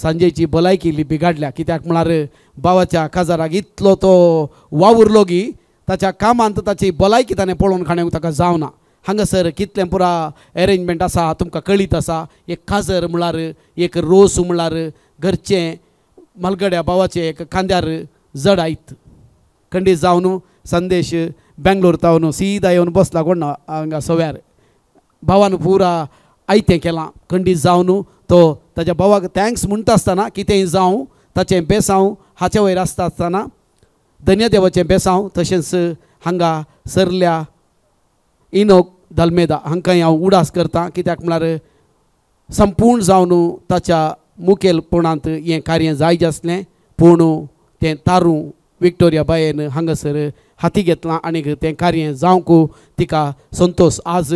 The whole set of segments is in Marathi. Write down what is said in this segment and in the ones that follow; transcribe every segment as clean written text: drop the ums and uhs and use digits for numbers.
संजयची भलायकी इल्ली बिगाडल्या कित्याक म्हळ्यार भावाच्या काजाराक इतलो तो वावुरलो की ताच्या कामांत ताची भलायकी ताणें पळोवन खाण्याक ताका जावना हांगासर कितलें पुरा अरेंजमेंट आसा तुमकां कळीत आसा एक काजर म्हळ्यार एक रोस म्हळ्यार घरचें मलगड्या भावाचें एक खांद्यार जड आयत खंडीत जावन संदेश बेंगलोर तावन सीदा येवन बसला कोण हांगा सव्यार भावान पुरा आयतें केलां खंडीत जावन तो ताच्या भावाक थँक्स म्हणटा आसतना कितेंय जावं ताचें बेसांव हाचे वयर आसता आसतना धन्यदेवाचें बेसांव तशेंच हांगा सरल्या इनोक दलमेदा हांकांय हांव उडास करतां कित्याक म्हळ्यार संपूर्ण जावन ताच्या मुखेलपणांत हें कार्य जायचें आसलें पूण तें तारूं विक्टोरिया बायेन हांगासर हाती घेतलां आनीक तें कार्य जावंक तिका संतोश आज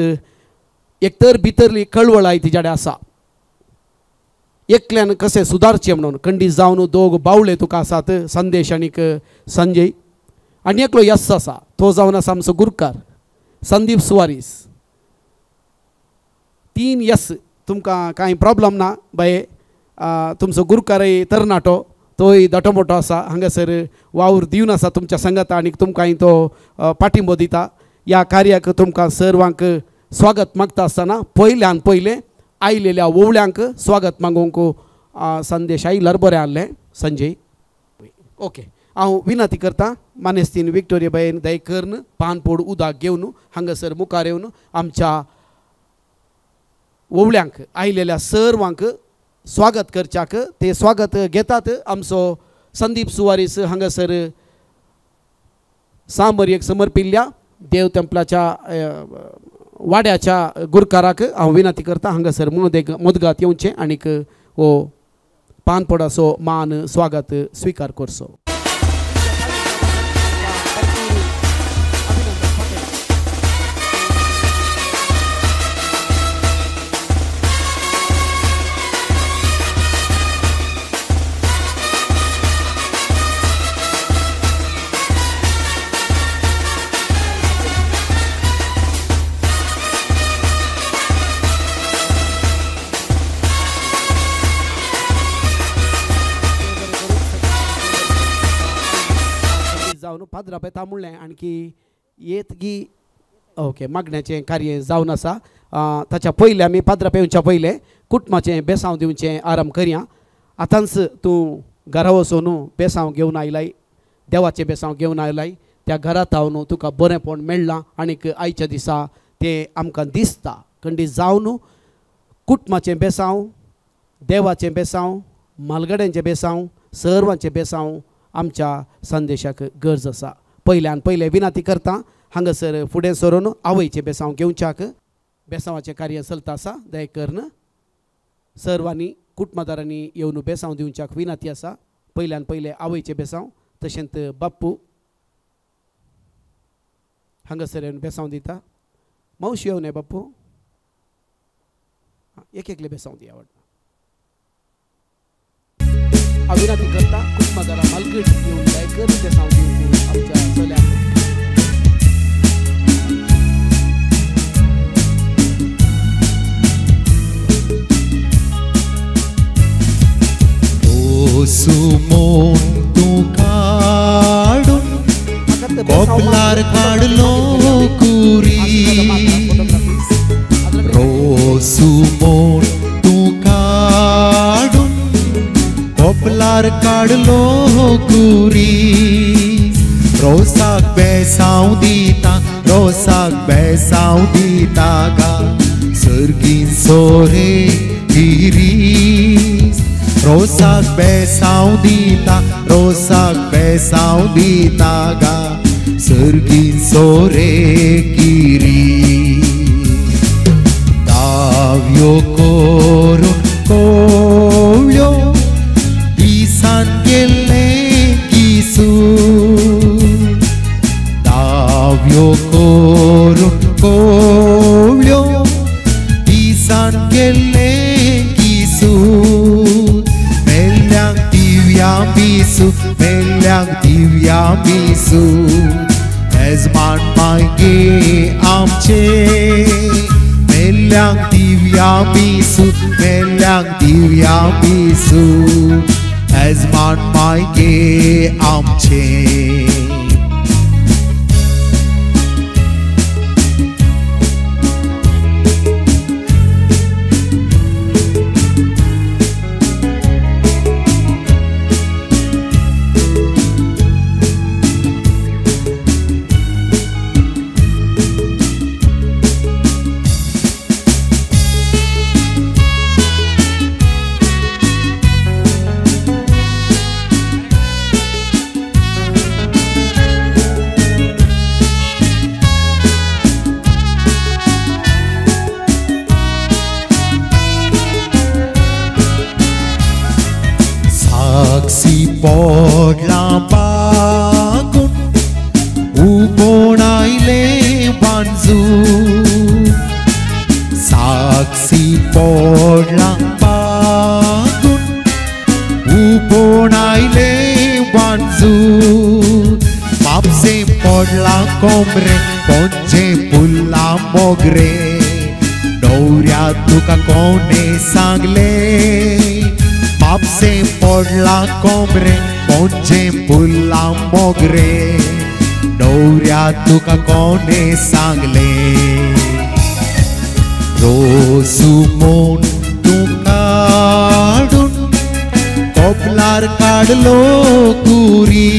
एकतर भितरली कळवळ तिच्याडे आसा एकल्यान कशें सुदारचें म्हणून खंडीत जावन दोग बावळे तुका आसात संदेश आनीक संजय आनी एकलो यस आसा तो जावन आसा आमचो गुरकार संदीप सुवारीस 3 यस तुमकां कांय प्रॉब्लम ना बाये तुमचो गुरकारय तरणाटो तोय दाटो मोठो आसा हांगासर वावर दिवन आसा तुमच्या संगता आनीक तुमकां तो पाठिंबो दिता ह्या कार्याक तुमकां सर्वांक स्वागत मागता आसतना पयल्यान पयलें आयलेल्या वोवळ्यांक स्वागत मागूंक संदेश आयल्यार बरें आहलें संजय ओके हांव विनंती करतां मानेस्तीन विक्टोरिया बायेन दय करून पानपोड उदक घेवन हांगासर मुखार येवन आमच्या वोवळ्यांक आयलेल्या सर्वांक स्वागत करच्याक ते स्वागत घेतात आमचो संदीप सुवारीस हांगासर सामर्यक समर्पिल्ल्या देव तेंपलाच्या वाड्याच्या गुरकाराक हांव विनंती करता हांगासर मुदगात येवचें आनीक हो पानपोडाचो मान स्वागत स्वीकार करचो पाद्रापे तामुळ्ळें आणखी येतगी ओके मागण्याचें कार्य जावन आसा ताच्या पयलें आमी पाद्रापे येवच्या पयलें कुटुंबाचें बेसांव दिवचें आरंभ करया आतांच तूं घरा वचून बेसांव घेवन आयलाय देवाचें बेसांव घेवन आयलाय त्या घरांत हांव तुका बरेंपण मेळ्ळां आनीक आयच्या दिसा तें आमकां दिसता खंडीत जावन कुटुंबाचें बेसांव देवाचें बेसांव मालगड्यांचें बेसांव सर्वांचें बेसांव आमच्या संदेशाक गरज आसा पयल्यान पयलें विनंती करता हांगासर फुडें सरून आवयचें बेसांव घेवच्याक बेसांवाचें कार्य चलता आसा दय करून सर्वांनी कुटुंबदारांनी येवन बेसांव दिवच्याक विनंती आसा पयल्यान पयलें आवयचें बेसांव तशेंच बाप्पू हांगासर येवन बेसांव दिता मावशी येवन बाप्पू एक एकले बेसांव दी आवडटा हांव विनंती करता कुटुंबदारां मालगड येवन दय करून बेसांव दिवंक आमच्या चल्याक सुमोन तू काढून कपलार काढलो कुरी रोसुमोन तू काढून कपलार काढलो कुरी रोसाक बेसांव दिता गा सर्गीन सोरे गिरी रोसाक बेसांव दिता गा सर्गीन सोरे गिरी दाव्यो करून कोवळ्यो दिसान गेले किसू दाव्यो करून कोवळ्यो दिसान गेले किसू मेल्यांक दिव्या बिसू येजमान मागे आमचे Melang divyam Isu Ezman maike amche Podla bagun ubonaile banzu saksi podla bagun ubonaile banzu mapse podla komre ponche pulla mogre नवऱ्या तुका कोणे सांगले बापसे पडला कोंबरे पोंचे पुल्ला मोगरे नवऱ्या तुका कोणे सांगले रोसुमोन तू काढून कोपलार काढलो कुरी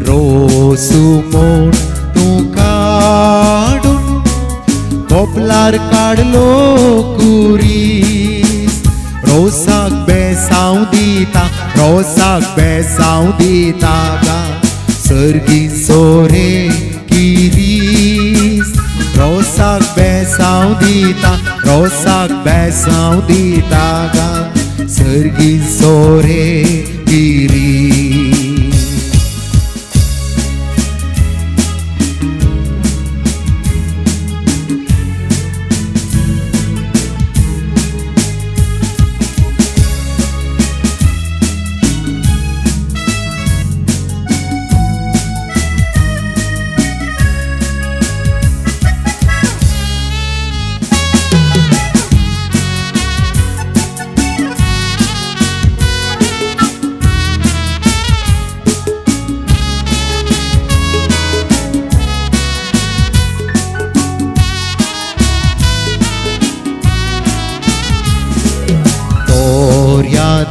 रोसुमोन तू काढून कोपलार काढलो कुरी रोसाक बेसाव दिता गा सर्गी सोरे किरीस रोसाक बेसाव दिता गा सर्गी सोरे किरीस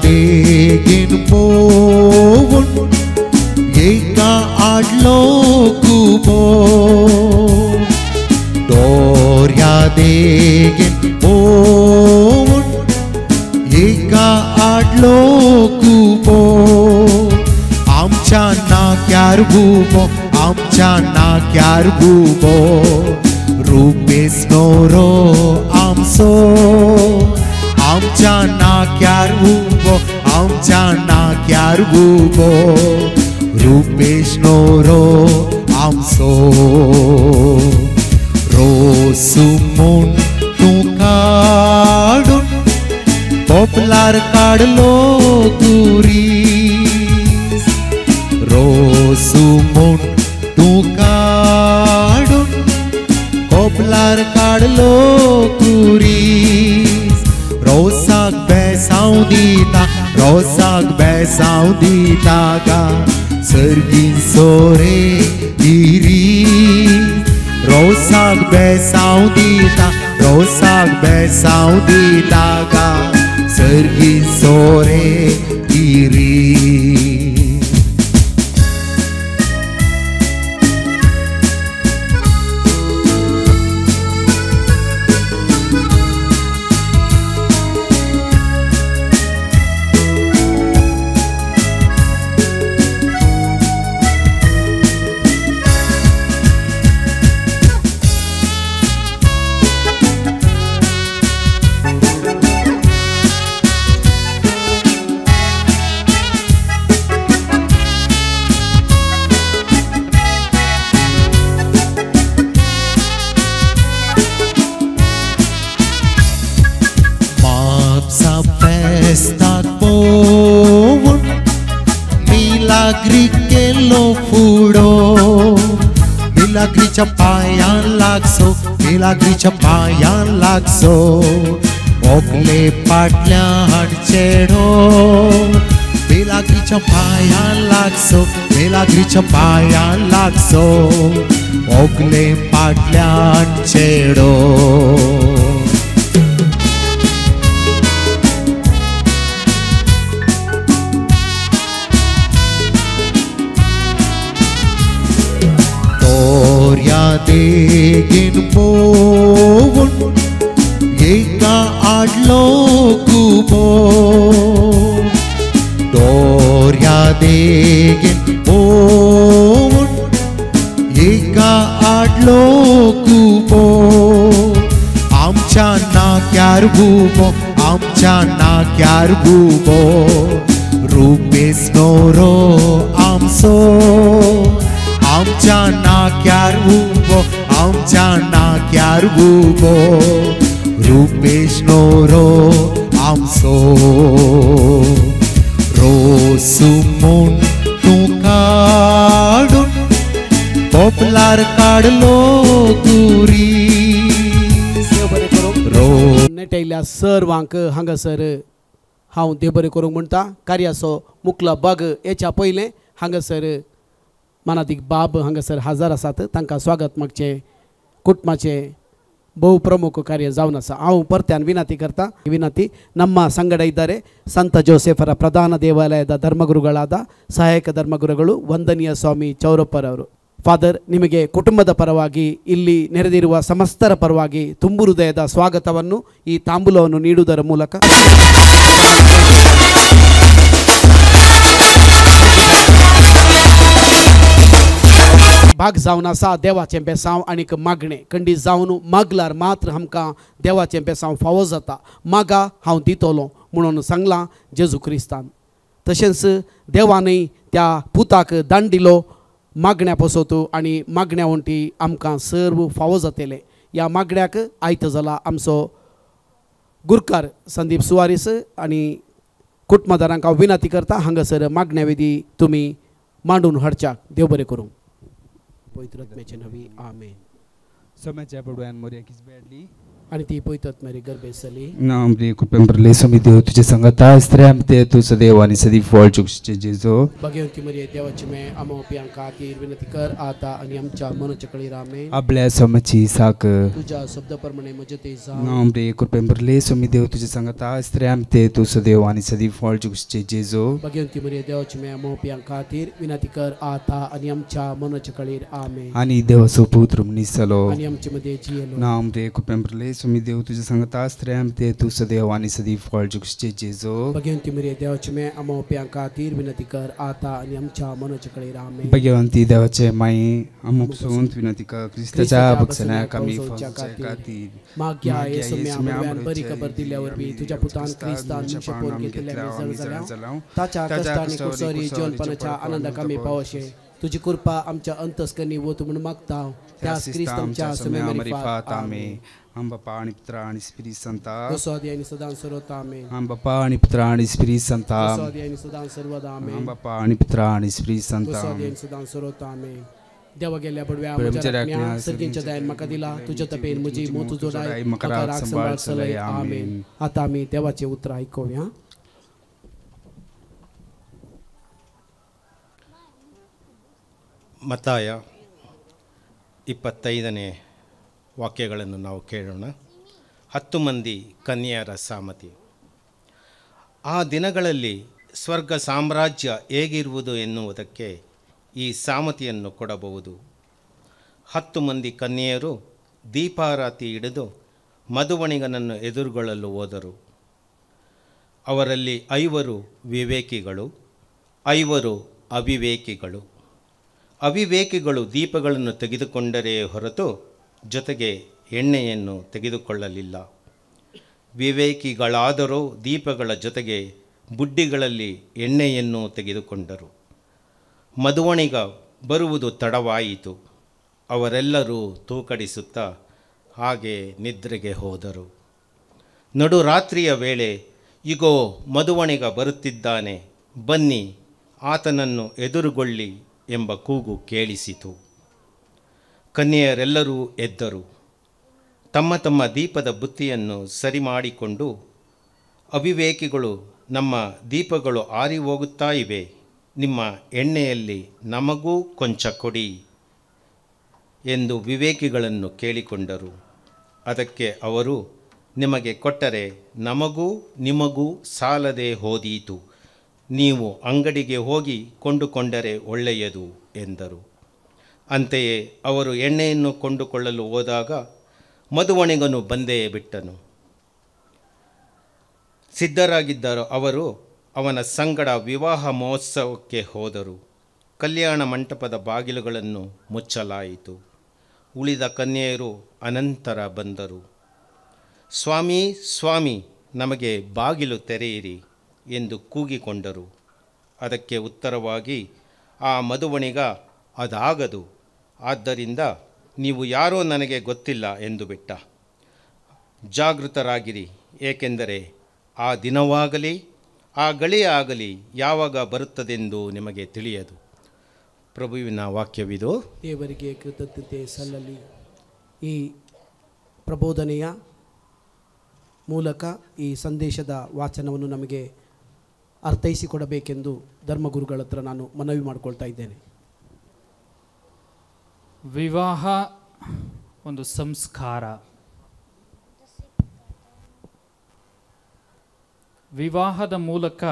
देगिन पोवून एका आडलो कुबो दोर्या देगिन पोवून एका आडलो कुबो आमच्या नाक्यार बुबो रुपेस नोरो आमचो आमच्या नाक्यार बुबो रुपेश नोरो आमचो रोसुमोन तू काढून कोपलार काढलो कुरीस रोसुमोन तू काढून कोपलार काढलो कुरीस रोसाक बेसाव दिता गा सर्गी सोरे किरीस रोसाक बेसाव दिता गा सर्गी सोरे किरीस Festak poun milagri che lo furo मिलाग्रीच्या पायां लागसो मिलाग्रीच्या पायां लागसो ओकले पाटल्या हाडचेडो मिलाग्रीच्या पायां लागसो मिलाग्रीच्या पायां लागसो ओकले पाटल्या हाडचेडो देगीन पोवून एका आडलो कुबो दोर्या देगीन पोवून एका आडलो कुबो आमच्या नाक्यार बुबो आमच्या नाक्यार बुबो रुपेस नोरो आमचो आमच्या नाक्यार उबो आमच्या नाक्यार उबो रुपेश नोरो आमचो रोसू म्हूण तूं काडून पोपलार काडलो गुरी नेटयल्ल्या सर्वांक हांगासर हांव देव बरें करूंक म्हणटा कार्याचो मुखला भाग हेच्या पयलें हांगासर मानादीक बाब हांगासर हजर आसात तांकां स्वागत मागचें कुटुंबाचें बहु प्रमुख कार्य जावन आसा हांव परत्यान विनंती करता विनंती ನಮ್ಮ ಸಂಗಡ ಇದ್ದಾರೆ ಸಂತ ಜೋಸೆಫರ ಪ್ರಧಾನ ದೇವಾಲಯದ ಧರ್ಮಗುರುಗಳಾದ ಸಹಾಯಕ ಧರ್ಮಗುರುಗಳು ವಂದನೀಯ ಸ್ವಾಮಿ ಚೌರಪ್ಪರವರು ಫಾದರ್ ನಿಮಗೆ ಕುಟುಂಬದ ಪರವಾಗಿ ಇಲ್ಲಿ ನೆರೆದಿರುವ ಸಮಸ್ತರ ಪರವಾಗಿ ತುಂಬು ಹೃದಯದ ಸ್ವಾಗತವನ್ನು ಈ ತಾಂಬೂಲವನ್ನು ನೀಡುವುದರ ಮೂಲಕ भाग जावन आसा देवाचें बेसांव आनीक मागणें खंडीत जावन मागल्यार मात्र आमकां देवाचें बेसांव फावो जाता मागा हांव दितलो म्हणून सांगलां जेजू क्रिस्तान तशेंच देवानय त्या पुताक दान दिलो मागण्या पसत आनी मागण्या वण्टी आमकां सर्व फावो जातलें ह्या मागण्याक आयत जाला आमचो गुरकार संदीप सुवारीस आनी कुटुंबदारांक हांव विनंती करता हांगासर मागण्या विधी तुमी मांडून हाडच्याक देव बरें करूं पवित्र आत्म्याचे नवी आमेन Somecha Purwan Moria Kisbedli. आणि ती पवित्र आत्म्यारी गर्भेसली Nam de Kupemberle Samideo तुझे संगता स्त्रियां ते तू सदैव आणि सदैव फळ चुकचे जेजो भगवंती मरिये देवाची मे आमो पियांका खातीर विनंती कर आता आणि आमच्या मनाच्या कळी रामे आपल्या समची साक तुझ्या शब्दाप्रमाणे म्हजे ते जा नाम de Kupemberle Samideo तुझे संगता स्त्रियां ते तू सदैव आणि सदैव फळ चुकचे जेजो भगवंती मरिये देवाची मे आमो पियांका खातीर विनंती कर आता आणि आमच्या मनाच्या कळी आमेन आणि देवाचो पुत्र मनीसलो आणि आमचे मध्ये जियलो नाम de Kupemberle Samideo तुझे संगता स्त्रियां ते तू सदैव आणि सदैव फळ चुकचे जेजो भगवंती मरिये देवाची मे आमो पियांका खातीर विनंती कर आता आणि आमच्या मनाच्या कळी आमेन भगवंती देवाचे माई अमुक सोंत विनंती कर ख्रिस्ताच्या भक्सना कमी खातीर माग्या येसू मे आमच्यान बरी खबर दिल्यावर बी तुझ्या पुतान क्रिस्तान शपथ घेतल्या जळजळ्या ताच्या कष्टाने कुसरी जीवनपणाच्या आनंद कमी पावशे तुझी कृपा आमच्या अंतस्करणी वत म्हणून मागता त्यास क्रिस्तांच्या समेमरिफात आमेन हम बापा आणि पुत्र आणि स्पिरिट संता गोसादी आणि सदा सर्वदा आमेन हम बापा आणि पुत्र आणि स्पिरिट संता गोसादी आणि सदा सर्वदा आमेन हम बापा आणि पुत्र आणि स्पिरिट संता गोसादी आणि सदा सर्वदा आमेन देवा गेल्या बडव्या म्हज्या सर्गींच्या दयान म्हाका दिला तुझ्या तपेन म्हजी मोत जोडाय म्हाका राख संभाळ चलय आमेन आता आमी देवाचे उतर आयकुया ಮತ್ತಾಯ 25ನೇ ವಾಕ್ಯಗಳನ್ನು ನಾವು ಕೇಳೋಣ 10 ಮಂದಿ ಕನ್ಯೆಯರ ಸಾಮತಿ ಆ ದಿನಗಳಲ್ಲಿ ಸ್ವರ್ಗ ಸಾಮ್ರಾಜ್ಯ ಹೇಗಿರುವುದು ಎನ್ನುವುದಕ್ಕೆ ಈ ಸಾಮತಿಯನ್ನು ಕೊಡಬಹುದು 10 ಮಂದಿ ಕನ್ಯೆಯರು ದೀಪಾರಾತಿ ಹಿಡಿದು ಮಧುವಣಿಗನನ್ನು ಎದುರುಗೊಳ್ಳಲು ಹೋದರು ಅವರಲ್ಲಿ 5 ವಿವೇಕಿಗಳು 5 ಅವಿವೇಕಿಗಳು ಅವಿವೇಕಿಗಳು ದೀಪಗಳನ್ನು ತೆಗೆದುಕೊಂಡರೇ ಹೊರತು ಜೊತೆಗೆ ಎಣ್ಣೆಯನ್ನು ತೆಗೆದುಕೊಳ್ಳಲಿಲ್ಲ ವಿವೇಕಿಗಳಾದರೂ ದೀಪಗಳ ಜೊತೆಗೆ ಬುಡ್ಡಿಗಳಲ್ಲಿ ಎಣ್ಣೆಯನ್ನು ತೆಗೆದುಕೊಂಡರು ಮಧುವಣಿಗ ಬರುವುದು ತಡವಾಯಿತು ಅವರೆಲ್ಲರೂ ತೂಕಡಿಸುತ್ತಾ ಹಾಗೆ ನಿದ್ರೆಗೆ ಹೋದರು ನಡುರಾತ್ರಿಯ ವೇಳೆ ಇಗೋ ಮಧುವಣಿಗ ಬರುತ್ತಿದ್ದಾನೆ ಬನ್ನಿ ಆತನನ್ನು ಎದುರುಗೊಳ್ಳಿ ಎಂಬ ಕೂಗು ಕೇಳಿಸಿತು ಕನ್ಯೆಯರೆಲ್ಲರೂ ಎದ್ದರು. ತಮ್ಮ ತಮ್ಮ ದೀಪದ ಬುತ್ತಿಯನ್ನು ಸರಿ ಮಾಡಿಕೊಂಡು, ಅವಿವೇಕಿಗಳು, ನಮ್ಮ ದೀಪಗಳು ಆರಿ ಹೋಗುತ್ತಾ ಇವೆ, ನಿಮ್ಮ ಎಣ್ಣೆಯಲ್ಲಿ ನಮಗೂ ಕೊಂಚ ಕೊಡಿ ಎಂದು ವಿವೇಕಿಗಳನ್ನು ಕೇಳಿಕೊಂಡರು. ಅದಕ್ಕೆ ಅವರು, ನಿಮಗೆ ಕೊಟ್ಟರೆ ನಮಗೂ ನಿಮಗೂ ಸಾಲದೆ ಹೋದೀತು, ನೀವು ಅಂಗಡಿಗೆ ಹೋಗಿ ಕೊಂಡುಕೊಂಡರೆ ಒಳ್ಳೆಯದು ಎಂದರು. ಅಂತೆಯೇ ಅವರು ಎಣ್ಣೆಯನ್ನು ಕೊಂಡುಕೊಳ್ಳಲು ಹೋದಾಗ ಮದುವಣಿಗನು ಬಂದೇ ಬಿಟ್ಟನು. ಸಿದ್ಧರಾಗಿದ್ದರು. ಅವರು ಅವನ ಸಂಗಡ ವಿವಾಹ ಮಹೋತ್ಸವಕ್ಕೆ ಹೋದರು. ಕಲ್ಯಾಣ ಮಂಟಪದ ಬಾಗಿಲುಗಳನ್ನು ಮುಚ್ಚಲಾಯಿತು. ಉಳಿದ ಕನ್ಯೆಯರು ಅನಂತರ ಬಂದರು. ಸ್ವಾಮಿ, ಸ್ವಾಮಿ, ನಮಗೆ ಬಾಗಿಲು ತೆರೆಯಿರಿ ಎಂದು ಕೂಗಿಕೊಂಡರು. ಅದಕ್ಕೆ ಉತ್ತರವಾಗಿ ಆ ಮದುವಣಿಗ, ಅದಾಗದು, ಆದ್ದರಿಂದ ನೀವು ಯಾರೋ ನನಗೆ ಗೊತ್ತಿಲ್ಲ ಎಂದು ಬಿಟ್ಟ. ಜಾಗೃತರಾಗಿರಿ, ಏಕೆಂದರೆ ಆ ದಿನವಾಗಲಿ ಆ ಗಳಿಯಾಗಲಿ ಯಾವಾಗ ಬರುತ್ತದೆಂದು ನಿಮಗೆ ತಿಳಿಯದು. ಪ್ರಭುವಿನ ವಾಕ್ಯವಿದು. ದೇವರಿಗೆ ಕೃತಜ್ಞತೆ ಸಲ್ಲಲಿ. ಈ ಪ್ರಬೋಧನೆಯ ಮೂಲಕ ಈ ಸಂದೇಶದ ವಾಚನವನ್ನು ನಮಗೆ ಅರ್ಥೈಸಿಕೊಡಬೇಕೆಂದು ಧರ್ಮಗುರುಗಳ ಹತ್ರ ನಾನು ಮನವಿ ಮಾಡಿಕೊಳ್ತಾ ಇದ್ದೇನೆ. ವಿವಾಹ ಒಂದು ಸಂಸ್ಕಾರ. ವಿವಾಹದ ಮೂಲಕ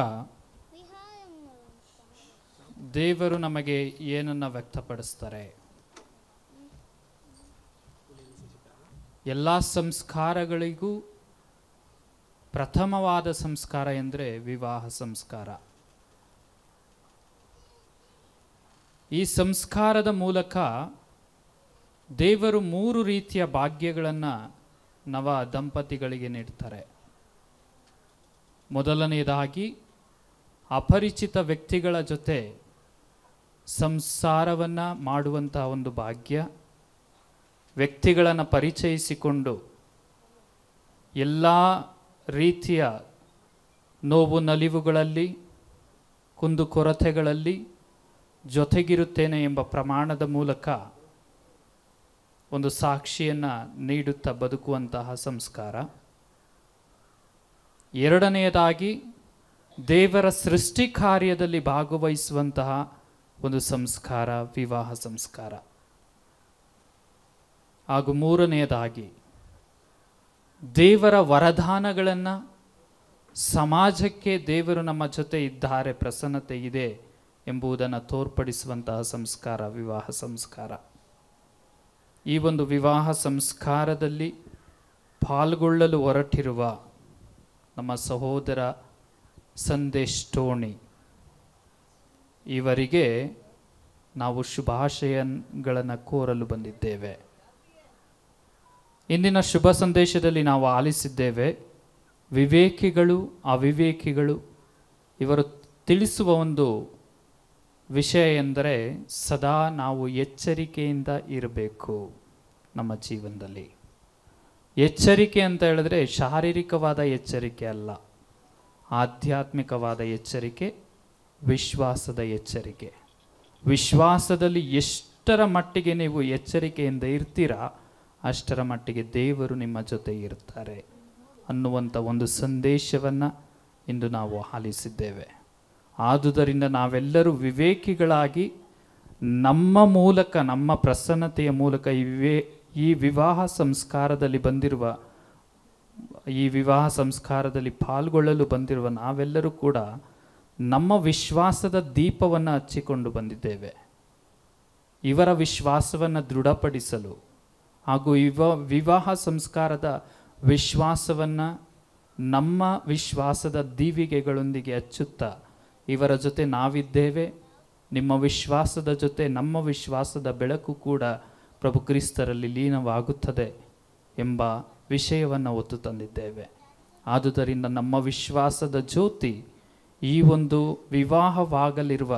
ದೇವರು ನಮಗೆ ಏನನ್ನು ವ್ಯಕ್ತಪಡಿಸ್ತಾರೆ? ಎಲ್ಲ ಸಂಸ್ಕಾರಗಳಿಗೂ ಪ್ರಥಮವಾದ ಸಂಸ್ಕಾರ ಎಂದರೆ ವಿವಾಹ ಸಂಸ್ಕಾರ. ಈ ಸಂಸ್ಕಾರದ ಮೂಲಕ ದೇವರು 3 ರೀತಿಯ ಭಾಗ್ಯಗಳನ್ನು ನವ ದಂಪತಿಗಳಿಗೆ ನೀಡ್ತಾರೆ. ಮೊದಲನೆಯದಾಗಿ ಅಪರಿಚಿತ ವ್ಯಕ್ತಿಗಳ ಜೊತೆ ಸಂಸಾರವನ್ನು ಮಾಡುವಂತಹ ಒಂದು ಭಾಗ್ಯ. ವ್ಯಕ್ತಿಗಳನ್ನು ಪರಿಚಯಿಸಿಕೊಂಡು ಎಲ್ಲ ರೀತಿಯ ನೋವು ನಲಿವುಗಳಲ್ಲಿ, ಕುಂದುಕೊರತೆಗಳಲ್ಲಿ ಜೊತೆಗಿರುತ್ತೇನೆ ಎಂಬ ಪ್ರಮಾಣದ ಮೂಲಕ ಒಂದು ಸಾಕ್ಷಿಯನ್ನು ನೀಡುತ್ತಾ ಬದುಕುವಂತಹ ಸಂಸ್ಕಾರ. ಎರಡನೆಯದಾಗಿ ದೇವರ ಸೃಷ್ಟಿ ಕಾರ್ಯದಲ್ಲಿ ಭಾಗವಹಿಸುವಂತಹ ಒಂದು ಸಂಸ್ಕಾರ, ವಿವಾಹ ಸಂಸ್ಕಾರ. ಹಾಗೂ ಮೂರನೆಯದಾಗಿ ದೇವರ ವರದಾನಗಳನ್ನು, ಸಮಾಜಕ್ಕೆ ದೇವರು ನಮ್ಮ ಜೊತೆ ಇದ್ದಾರೆ, ಪ್ರಸನ್ನತೆ ಇದೆ ಎಂಬುದನ್ನು ತೋರ್ಪಡಿಸುವಂತಹ ಸಂಸ್ಕಾರ, ವಿವಾಹ ಸಂಸ್ಕಾರ. ಈ ಒಂದು ವಿವಾಹ ಸಂಸ್ಕಾರದಲ್ಲಿ ಪಾಲ್ಗೊಳ್ಳಲು ಹೊರಟಿರುವ ನಮ್ಮ ಸಹೋದರ ಸಂದೇಶ್ ಟೋಣಿ ಇವರಿಗೆ ನಾವು ಶುಭಾಶಯಗಳನ್ನು ಕೋರಲು ಬಂದಿದ್ದೇವೆ. ಇಂದಿನ ಶುಭ ಸಂದೇಶದಲ್ಲಿ ನಾವು ಆಲಿಸಿದ್ದೇವೆ, ವಿವೇಕಿಗಳು ಅವಿವೇಕಿಗಳು ಇವರು ತಿಳಿಸುವ ಒಂದು ವಿಷಯ ಎಂದರೆ ಸದಾ ನಾವು ಎಚ್ಚರಿಕೆಯಿಂದ ಇರಬೇಕು ನಮ್ಮ ಜೀವನದಲ್ಲಿ. ಎಚ್ಚರಿಕೆ ಅಂತ ಹೇಳಿದ್ರೆ ಶಾರೀರಿಕವಾದ ಎಚ್ಚರಿಕೆ ಅಲ್ಲ, ಆಧ್ಯಾತ್ಮಿಕವಾದ ಎಚ್ಚರಿಕೆ, ವಿಶ್ವಾಸದ ಎಚ್ಚರಿಕೆ. ವಿಶ್ವಾಸದಲ್ಲಿ ಎಷ್ಟರ ಮಟ್ಟಿಗೆ ನೀವು ಎಚ್ಚರಿಕೆಯಿಂದ ಇರ್ತೀರಾ ಅಷ್ಟರ ಮಟ್ಟಿಗೆ ದೇವರು ನಿಮ್ಮ ಜೊತೆ ಇರ್ತಾರೆ ಅನ್ನುವಂಥ ಒಂದು ಸಂದೇಶವನ್ನು ಇಂದು ನಾವು ಆಲಿಸಿದ್ದೇವೆ. ಆದುದರಿಂದ ನಾವೆಲ್ಲರೂ ವಿವೇಕಿಗಳಾಗಿ ನಮ್ಮ ಮೂಲಕ, ನಮ್ಮ ಪ್ರಸನ್ನತೆಯ ಮೂಲಕ ಈ ವಿವಾಹ ಸಂಸ್ಕಾರದಲ್ಲಿ ಬಂದಿರುವ, ಈ ವಿವಾಹ ಸಂಸ್ಕಾರದಲ್ಲಿ ಪಾಲ್ಗೊಳ್ಳಲು ಬಂದಿರುವ ನಾವೆಲ್ಲರೂ ಕೂಡ ನಮ್ಮ ವಿಶ್ವಾಸದ ದೀಪವನ್ನು ಹಚ್ಚಿಕೊಂಡು ಬಂದಿದ್ದೇವೆ. ಇವರ ವಿಶ್ವಾಸವನ್ನು ದೃಢಪಡಿಸಲು ಹಾಗೂ ವಿವಾಹ ಸಂಸ್ಕಾರದ ವಿಶ್ವಾಸವನ್ನು ನಮ್ಮ ವಿಶ್ವಾಸದ ದೀವಿಗೆಗಳೊಂದಿಗೆ ಹಚ್ಚುತ್ತಾ ಇವರ ಜೊತೆ ನಾವಿದ್ದೇವೆ, ನಿಮ್ಮ ವಿಶ್ವಾಸದ ಜೊತೆ ನಮ್ಮ ವಿಶ್ವಾಸದ ಬೆಳಕು ಕೂಡ ಪ್ರಭು ಕ್ರಿಸ್ತರಲ್ಲಿ ಲೀನವಾಗುತ್ತದೆ ಎಂಬ ವಿಷಯವನ್ನು ಹೊತ್ತು ತಂದಿದ್ದೇವೆ. ಆದುದರಿಂದ ನಮ್ಮ ವಿಶ್ವಾಸದ ಜ್ಯೋತಿ ಈ ಒಂದು ವಿವಾಹವಾಗಲಿರುವ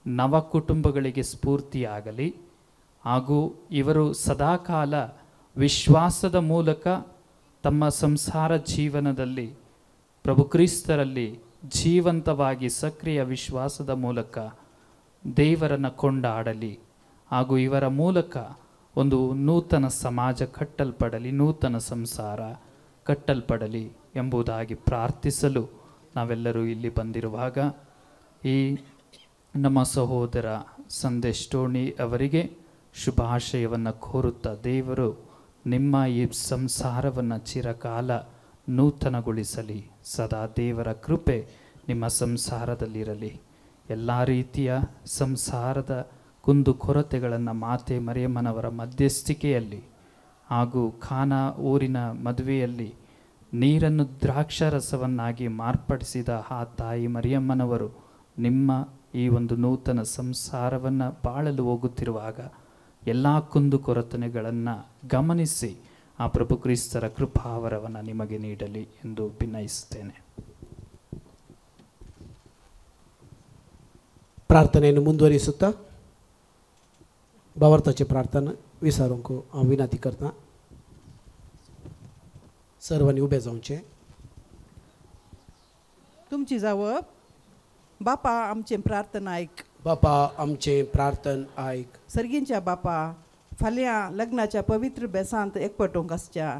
ನವ ಕುಟುಂಬಗಳಿಗೆ ಸ್ಫೂರ್ತಿಯಾಗಲಿ ಹಾಗೂ ಇವರು ಸದಾಕಾಲ ವಿಶ್ವಾಸದ ಮೂಲಕ ತಮ್ಮ ಸಂಸಾರ ಜೀವನದಲ್ಲಿ ಪ್ರಭು ಕ್ರಿಸ್ತರಲ್ಲಿ ಜೀವಂತವಾಗಿ ಸಕ್ರಿಯ ವಿಶ್ವಾಸದ ಮೂಲಕ ದೇವರನ್ನು ಕೊಂಡಾಡಲಿ ಹಾಗೂ ಇವರ ಮೂಲಕ ಒಂದು ನೂತನ ಸಮಾಜ ಕಟ್ಟಲ್ಪಡಲಿ, ನೂತನ ಸಂಸಾರ ಕಟ್ಟಲ್ಪಡಲಿ ಎಂಬುದಾಗಿ ಪ್ರಾರ್ಥಿಸಲು ನಾವೆಲ್ಲರೂ ಇಲ್ಲಿ ಬಂದಿರುವಾಗ ಈ ನಮ್ಮ ಸಹೋದರ ಸಂದೇಶ್ ಟೋಣಿ ಅವರಿಗೆ ಶುಭಾಶಯವನ್ನು ಕೋರುತ್ತಾ, ದೇವರು ನಿಮ್ಮ ಈ ಸಂಸಾರವನ್ನು ಚಿರಕಾಲ ನೂತನಗೊಳಿಸಲಿ. ಸದಾ ದೇವರ ಕೃಪೆ ನಿಮ್ಮ ಸಂಸಾರದಲ್ಲಿರಲಿ. ಎಲ್ಲ ರೀತಿಯ ಸಂಸಾರದ ಕುಂದು ಕೊರತೆಗಳನ್ನು ಮಾತೆ ಮರಿಯಮ್ಮನವರ ಮಧ್ಯಸ್ಥಿಕೆಯಲ್ಲಿ ಹಾಗೂ ಖಾನಾ ಊರಿನ ಮದುವೆಯಲ್ಲಿ ನೀರನ್ನು ದ್ರಾಕ್ಷಾರಸವನ್ನಾಗಿ ಮಾರ್ಪಡಿಸಿದ ಆ ತಾಯಿ ಮರಿಯಮ್ಮನವರು ನಿಮ್ಮ ಈ ಒಂದು ನೂತನ ಸಂಸಾರವನ್ನು ಬಾಳಲು ಹೋಗುತ್ತಿರುವಾಗ ಎಲ್ಲ ಕುಂದು ಕೊರತೆಗಳನ್ನು ಗಮನಿಸಿ ಆ ಪ್ರಭು ಕ್ರಿಸ್ತರ ಕೃಪಾವರವನ್ನು ನಿಮಗೆ ನೀಡಲಿ ಎಂದು ಭಿನ್ನಯಿಸುತ್ತೇನೆ. प्रार्थनेनं ಮುಂದುವರಿಸುತ್ತಾ भावार्थाची प्रार्थना विसारूंक हांव विनंती करता. सर्वांनी उबे जावचें. तुमची जावप. बापा आमचे प्रार्थना ऐक. बापा आमचे प्रार्थन आयक. सर्गींच्या बापा, फाल्यां लग्नाच्या पवित्र बेसांत एकवटूंक आसच्या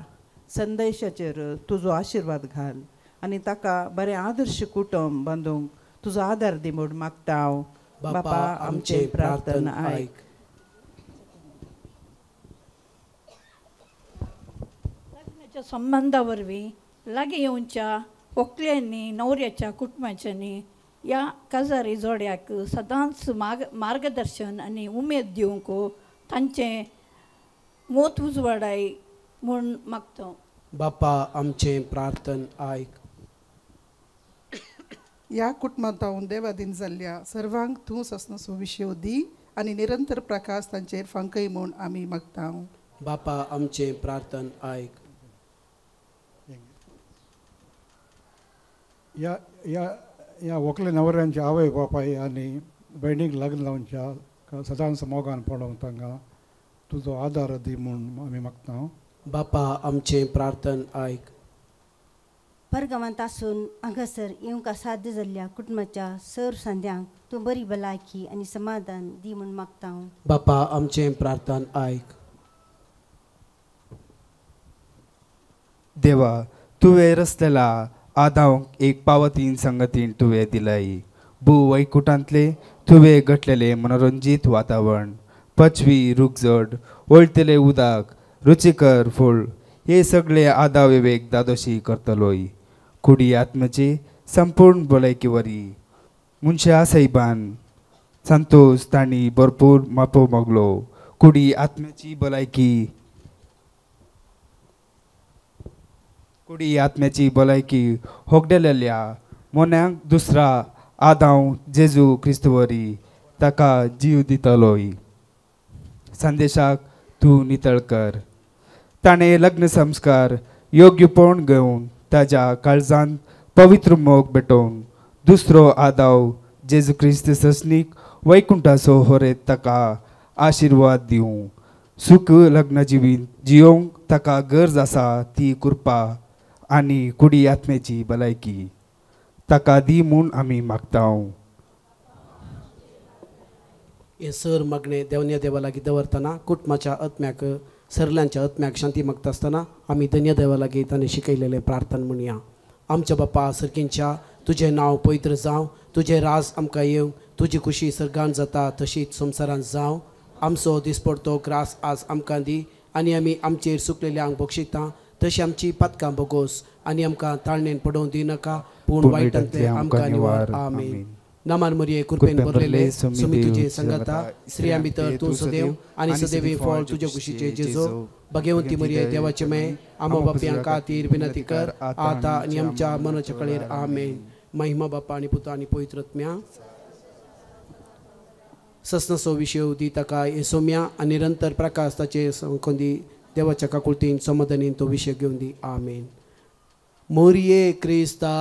संदेशाचेर तुजो आशिर्वाद घाल आनी ताका बरें आदर्श कुटुंब बांदूंक तुजो आदार दी म्हूण मागता हांव. बापा आमचे प्रार्थना आयक. लग्नाच्या संबंधावरवीं लागीं येवच्या व्हंकलेंनी नवऱ्याच्या कुटुंबाच्यांनी या काजारी जोड्याक सदांच मार्गदर्शन आनी उमेद दिवंक तांचें मोत उजवाडाय म्हूण मागता. बापा आमचे प्रार्थन आयक. ह्या कुटुंबांत हांव देवाधीन जाल्ल्या सर्वांक तूं सस्नसो विशय दी आनी निरंतर प्रकाश तांचेर फांकय म्हूण आमी मागता. बापा आमचे प्रार्थन आयक. या या या व्हंकले नवऱ्यांच्या आवय बापाय आनी भयणीक लग्न लावच्या सदांच मोगान पडोवंक तांकां तुजो आदार दी म्हूण आमी मागता. बापा आमचे प्रार्थन आयक. परगांवांत आसून हांगासर येवंक साध्य जाल्ल्या कुटुंबाच्या सर सांद्यांक तूं बरी भलायकी आनी समाधान दी म्हूण मागता. बापा आमचे प्रार्थन आयक. देवा, तुवें रचलेला आदांक एक पावतीन संगतीन तुवें दिलय. भू वैकुठांतले तुवें घटलेले मनोरंजीत वातावरण, पचवी रुखजड, वळतले उदक, रुचिकर फूल हे सगळे आदा विवेक दादोशी करतलोय. कुडी आत्म्याची संपूर्ण भलायकी वरी मुनशा साहेबान संतोष तांणी भरपूर मापो मागलो. कुडी आत्म्याची भलायकी होगडेलेल्या मोन्यांक दुसरा आदांव जेजू क्रिस्तवरी ताका जीव दितलोय. संदेशाक तूं नितळ कर. ताणें लग्न संस्कार योग्यपण घेवन ताच्या काळजांत पवित्र मोग भेटोवन दुसरो आदाव जेजू क्रिस्त ससनीक वैकुंठाचो होरेत ताका आशिर्वाद दिवं. सुख लग्न जियोंक ताका गरज आसा ती कृपा आनी कुडी आत्म्याची भलायकी ताका दी म्हूण आमी मागता. हे सर मागणे देवन्या देवा लागीं दवरतना कुटुंबाच्या आत्म्याक सरल्यांच्या आत्म्याक शांती मागता आसतना आमी धन्य देवा लागीं ताणें शिकयलेले प्रार्थना म्हणया. आमच्या बापा सर्गींच्या तुजें नांव पवित्र जावं, तुजें राज आमकां येवं, तुजी खुशी सर्गांत जाता तशीच संवसारांत जावं. आमचो दिसपडतो ग्रास आज आमकां दी आनी आमी आमचेर सुकलेल्यांक बक्षिता तशी आमची पातकां बोगोस आनी आमकां ताळणेन पडोवंक दिनाका पूण वायटांतले आमकां निवार. आमेन. नमान मरिये कृपेन भरलेले सुमी तुजे संगता स्त्रियां भितर तूं सदैव आनी सदैवी फळ तुजे कुशीचे जेजो. भगवंती मरिये देवाचे मे आमो बापयां खातीर विनंती कर आतां आनी आमच्या मनाच्या कळेर. आमेन. महिमा बापा आनी पुता आनी पवित्र आत्म्या सस्नसो विशय दी ताका येसोम्या आनी निरंतर प्रकाश ताचे संकोंदी देवाच्या काकुळतीन समाधानीन तो विशय घेवन दी. आमेन. मोरये क्रिस्ता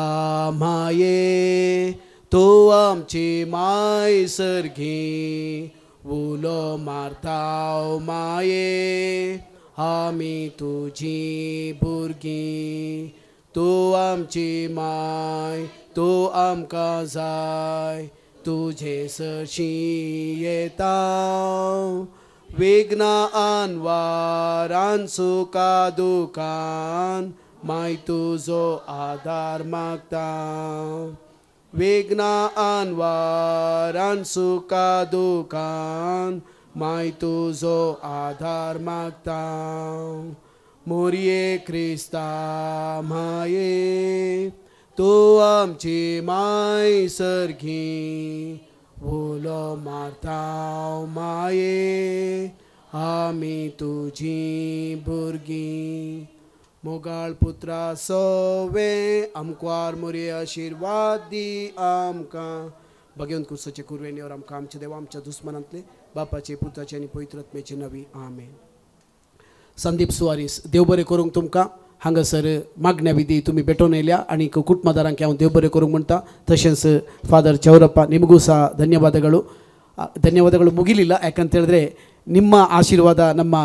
माये तो आमची माय सर्गी उलो मारताव माये आमी तुजी भुरगीं. तू आमची माय तू आमकां जाय तुजे सरशी येता वेगना अनवारान सुका दुकान माय तुझो आधार मागता वेगना अनवारान सुका दुकान माय तुझो आधार मागता मोरये क्रिस्ता माये तू आमची माय सरगी ओलो मारताव माये आमी तुझी भुरगीं मोगाळ पुत्रा सोवे आमकां मोरये आशिर्वाद दी आमकां भगवंत कुर्साचे कुरवेनीवर आमकां आमचे देवा आमच्या दुस्मनांतले बापाचे पुत्राचे आनी पवित्र आत्म्याचे नवी आमेन. संदीप सुवारीस देव बरें करूंक तुमकां हांगासर मागण्या विधी तुमी भेटोवन येयल्या आनी कुटुंबदारांक हांव देव बरें करूंक म्हणटा. तशेंच फादर ಚೌರಪ್ಪ ನಿಮಗೂ ಸಹ ಧನ್ಯವಾದಗಳು ಮುಗಿಲಿಲ್ಲ. ಯಾಕಂತ ಹೇಳಿದ್ರೆ ನಿಮ್ಮ ಆಶೀರ್ವಾದ ನಮ್ಮ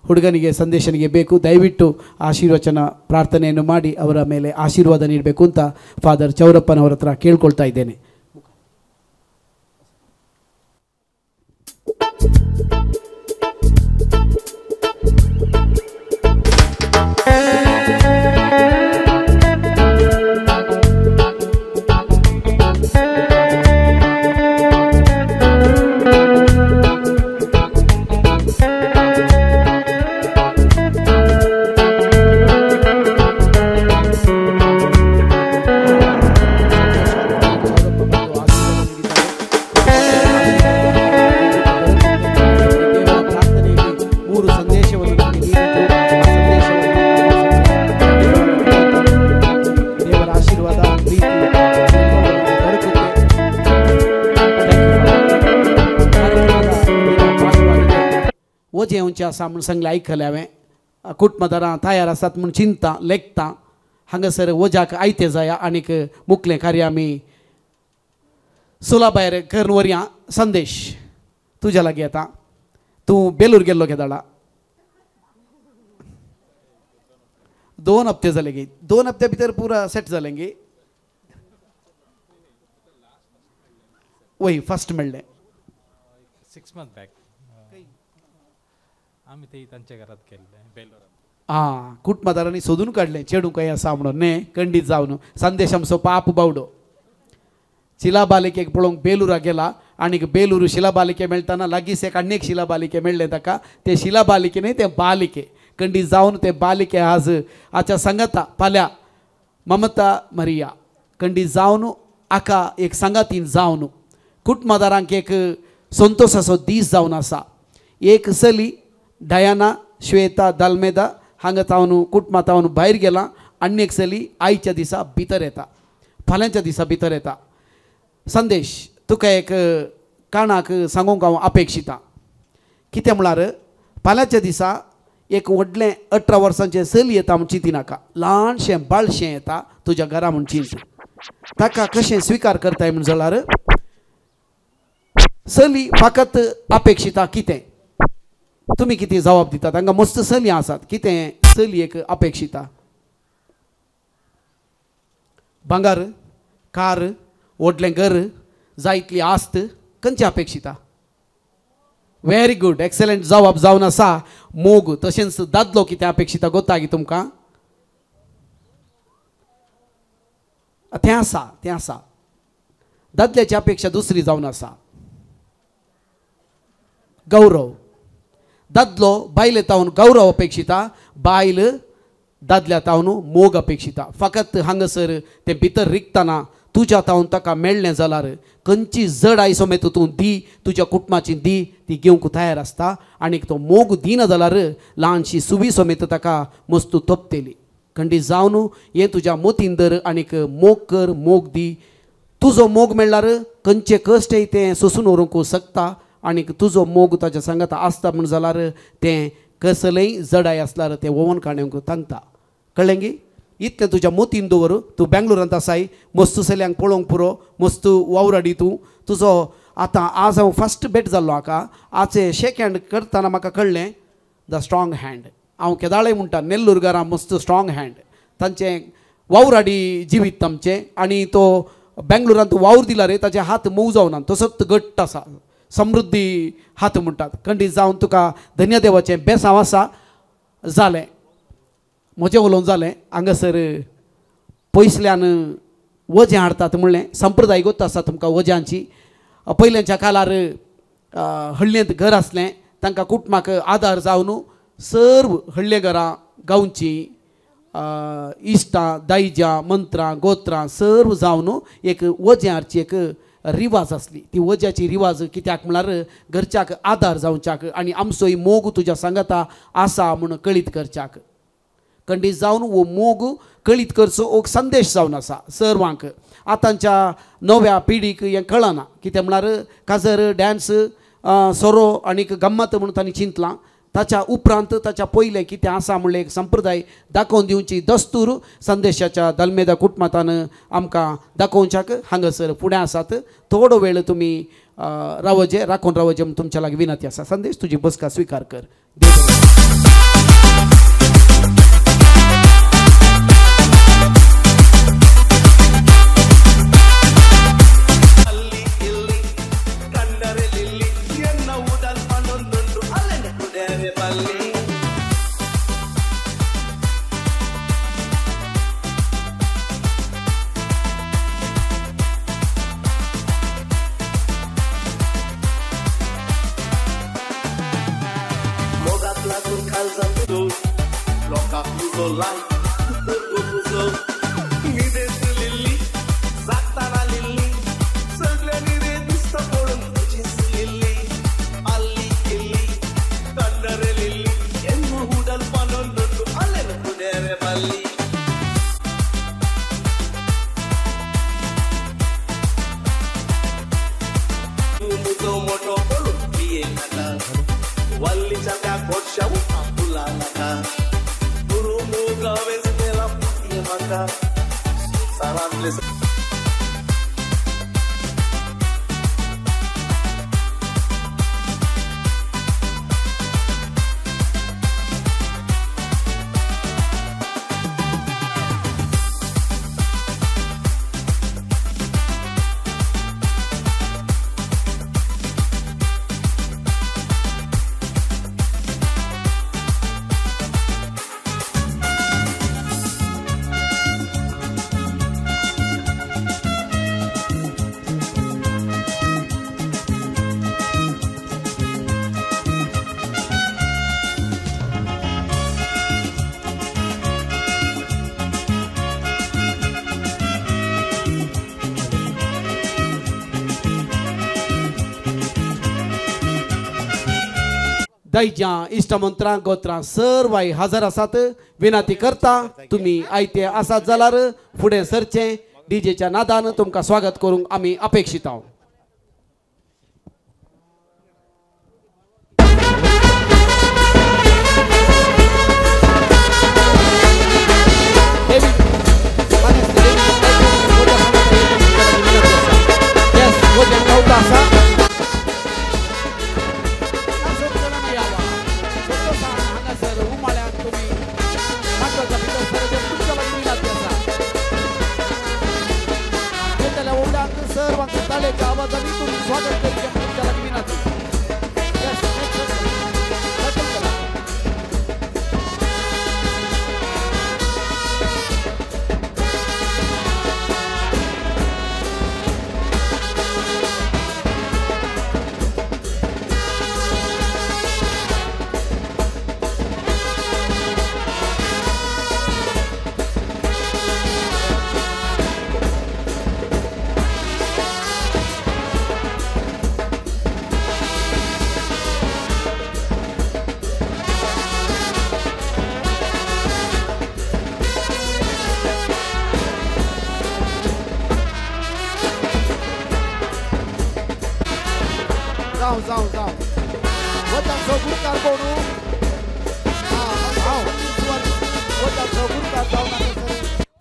ಹುಡುಗನಿಗೆ ಸಂದೇಶನಿಗೆ ಬೇಕು. ದಯವಿಟ್ಟು ಆಶೀರ್ವಚನ ಪ್ರಾರ್ಥನೆಯನ್ನು ಮಾಡಿ ಅವರ ಮೇಲೆ ಆಶೀರ್ವಾದ ನೀಡಬೇಕು ಅಂತ ಫಾದರ್ ಚೌರಪ್ಪನವರ ಹತ್ರ ಕೇಳ್ಕೊಳ್ತಾ ಇದ್ದೇನೆ. ओजे येवचे आसा म्हूण सांगलें आयकलें हांवें. कुटुंबदारां तयार आसात म्हूण चिंता लेखता. हांगासर ओजाक आयते जाया आनीक मुखलें कार्य आमी सुला भायर करून व्हरया. संदेश तुज्या लागीं येता. तूं बेलूर गेल्लो केदाळा 2 हप्ते जाले गे. 2 हप्त्या भितर पुरा सेट जालें गे. वय फर्स्ट मेळ्ळें 6 months बॅक आम्ही ते तांच्या घरात केल्ले बेलूर. हां कुटुंबदारांनी सोदून काडलें चेडूं खंय आसा म्हणून न्ही खंडीत जावन. संदेश आमचो पाप बावडो शिलाबालिकेक पळोवंक बेलुराक गेला आनीक बेलूर शिलाबालिके मेळटाना लागींच एक आनी एक शिलाबालिके मेळ्ळे ताका. ते शिलाबालिके न्ही ते बालिके खंडीत जावन ते बालिके आज आजच्या सांगाता फाल्यां ममता मरिया खंडीत जावन आका एक सांगातीन जावन कुटुंबदारांक एक संतोशाचो दीस जावन आसा. एक चली डायना श्वेता दाल्मेदा हांगा तावन कुटुंबां तावन भायर गेला. आनी एक चली आयच्या दिसा भितर येता फाल्यांच्या दिसा भितर येता. संदेश तुका एक काणाक सांगूंक हांव अपेक्षिता. कितें म्हळ्यार फाल्यांच्या दिसा एक व्हडलें 18 वर्सांचें चली येता म्हूण चिंती नाका. ल्हानशें बाळशें येता तुज्या घरा म्हूण चिंत. ताका कशें स्विकार करताय म्हूण जाल्यार चली फकत अपेक्षिता कितें तुमी कितें जबाब दितात. हांगा मस्त चली आसात. कितें चली एक अपेक्षिता भांगार कार व्हडलें घर जायतली आस्त खंयची अपेक्षिता. व्हेरी गुड एक्सलंट जबाब जावन आसा. मोग तशेंच दादलो कितें अपेक्षिता गोता गी तुमकां. तें आसा दादल्याची अपेक्षा दुसरी जावन आसा. गौरव दादलो बायल तावन गौरव अपेक्षिता. बायल दादल्या तावन मोग अपेक्षिता. फकत हांगासर तें भितर रिगतना तुज्या तावन ताका मेळ्ळें जाल्यार खंयची जड आई समेत तूं दी तुज्या कुटुंबाची दी ती घेवंक तयार आसता. आनीक तो मोग दिना जाल्यार ल्हानशी सुवी समेत ताका मस्त तोपतेली. खंडीत जावन हें तुज्या मोतीन धर आनीक मोग कर मोग दी. तुजो मोग मेळ्ळ्यार खंयचे कश्टय तें सोंसून व्हरूंक शकता. आनीक तुजो मोग ताच्या सांगाता आसता म्हूण जाल्यार तें कसलेंय जडाय आसल्यार तें वोवन काडूंक सांगता. कळ्ळें गी. इतलें तुज्या मोतीन दवर. तूं बेंगलोरांत आसाय मस्त चलयांक पळोवंक पुरो मस्त वावराडी तूं तुजो. आतां आज हांव फस्ट भेट जाल्लो हाका. आजचे शेक हँड करतना म्हाका कळ्ळें द स्ट्रॉंग हँड. हांव केदाळे म्हणटा नेल्लूरकारां मस्त स्ट्रॉंग हँड. तांचें वावराडी जिवीत तांचें. आनी तो बेंगलोरांत वावर दिला रे ताचे हात मोव जावना तसोच घट्ट आसा समृद्धी हात म्हणटात. कंडी जावन तुका धन्य देवाचें बेसांव आसा जालें. म्हजें उलोवन जालें. हांगासर पयसल्यान वजें हाडटात म्हणलें. संप्रदाय गोत आसा तुमकां वज्यांची. पयलींच्या काळार हळ्ळेंत घर आसलें तांकां कुटुंबाक आदार जावन सर्व हळ्ळे घरां गांवची इश्टां दायजां मंत्रां गोत्रां सर्व जावन एक वजें हाडची एक रिवाज आसली. ती वज्याची रिवाज कित्याक म्हळ्यार घरच्याक आदार जावच्याक आनी आमचोय मोग तुज्या सांगाता आसा म्हूण कळीत करच्याक. कंडी जावन वो मोग कळीत करचो एक संदेश जावन आसा सर्वांक. आतांच्या नव्या पिढीक हें कळना. कित्याक म्हळ्यार काजर डॅन्स सोरो आनीक गम्मत म्हणून तांणी चिंतलां. ताच्या उपरांत ताच्या पयलें कितें आसा म्हणलें एक संप्रदाय दाखोवन दिवची दस्तूर संदेशाच्या दलमेदा कुटुंबातान आमकां दाखोवच्याक हांगासर फुडें आसात. थोडो वेळ तुमी रावजे राखून रावजे म्हूण तुमच्या लागीं विनंती आसा. संदेश तुजी बसका स्विकार कर. दायजां इष्टमंत्रां गोत्रां सर्व हजर आसात. विनंती करता तुमी आयते आसात जाल्यार फुडें सरचें. डीजेच्या नादान तुमकां स्वागत करूंक आमी अपेक्षीत आहोत.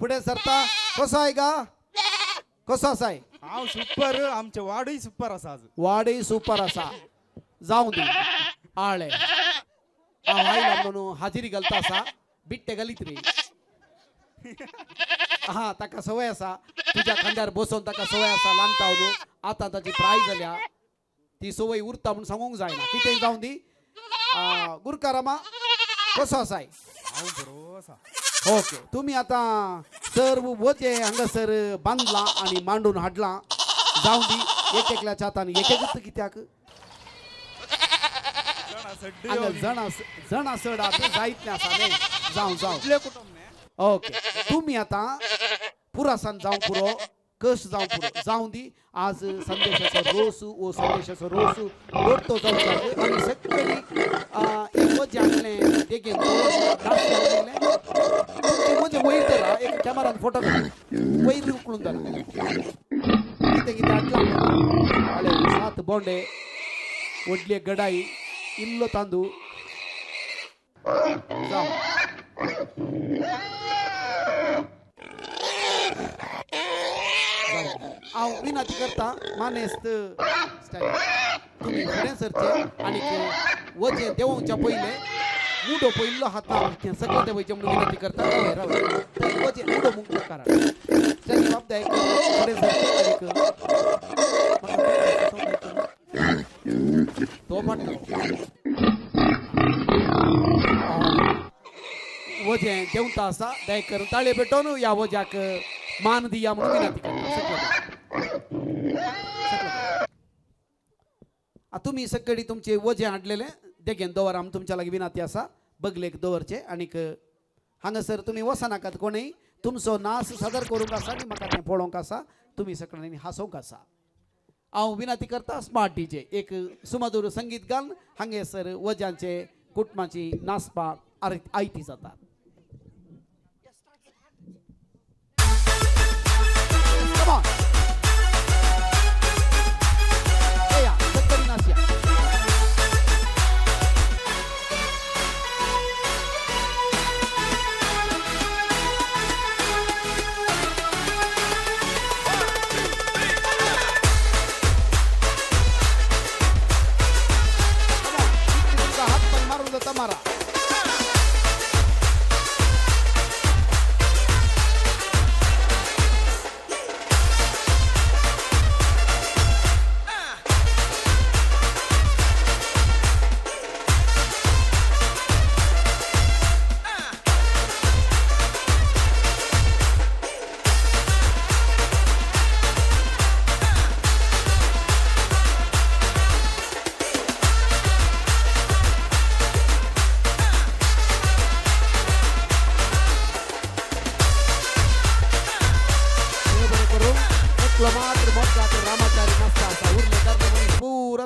पुढे सरता कसो आहे का कसो आसा हांव सुपर आमचे वाडूय सुपर आसा. वाडूय सुपर आसा जावं दी आळे हांव आयला म्हणून हाजिरी घालता आसा. बिट्टे घालीत रे हा ताका सवय आसा तुज्या खांद्यार बसोन ताका सवय आसा ल्हानता न्हू. आतां ताची प्राय जाल्या ती सवय उरता म्हणून सांगूंक जायना कितें जावं दी गुरकारामा कसो आसाय ओके तुम्ही आता सर वचे हांगासर बांदला आणि मांडून हाडला जावं दी एक एकल्याच्या हातान एक एक कित्याक जण सड आता जायतले आसा न्ही जावं जावं ओके तुम्ही आता पुरासान जावं पुरो कस जावं पुरो जावं दी आज संदेशाचो रोस ओ संदेशाचो रोस लोटतो जावं आनी सगळी एक वजे हाडलें ते घेवन म्हणजे वयर धरा एक कॅमेरान फोटो वयर उकळून धरा कितें कितें हाडला 7 बोंडे व्हडली गडाई इल्लो तांदूळ हांव विनंती करता मानेस्त तुम्ही फुडें सरचे आनी वचें देंवोवच्या पयलें मुडो पयल्लो हातान सगळें देंवयचें म्हणून विनंती करता वचें मुडो मुंक करा जबाबदारी फुडें सरचे तो म्हणटा वजें देंवता आसा दयकर ताळे पेटोवन ह्या वज्याक मान दिया म्हणून विनंती करता तुम्ही सगळी तुमचे वजें हाडलेलें देगेन दवर आमी तुमच्या लागीं विनंती आसा बगलेक दवरचें आनीक हांगासर तुमी वचनाकात कोणूय तुमचो नाच सादर करूंक आसा आनी म्हाका तें पळोवंक आसा तुमी सगळ्यांनी हांसोवंक आसा हांव विनंती करता स्मार्ट डीजे एक सुमधुर संगीत घालून हांगासर वज्यांचे कुटुंबाची नाचपाक आयती जातात Come on. Hey, yeah, let's Nasia. Tamara.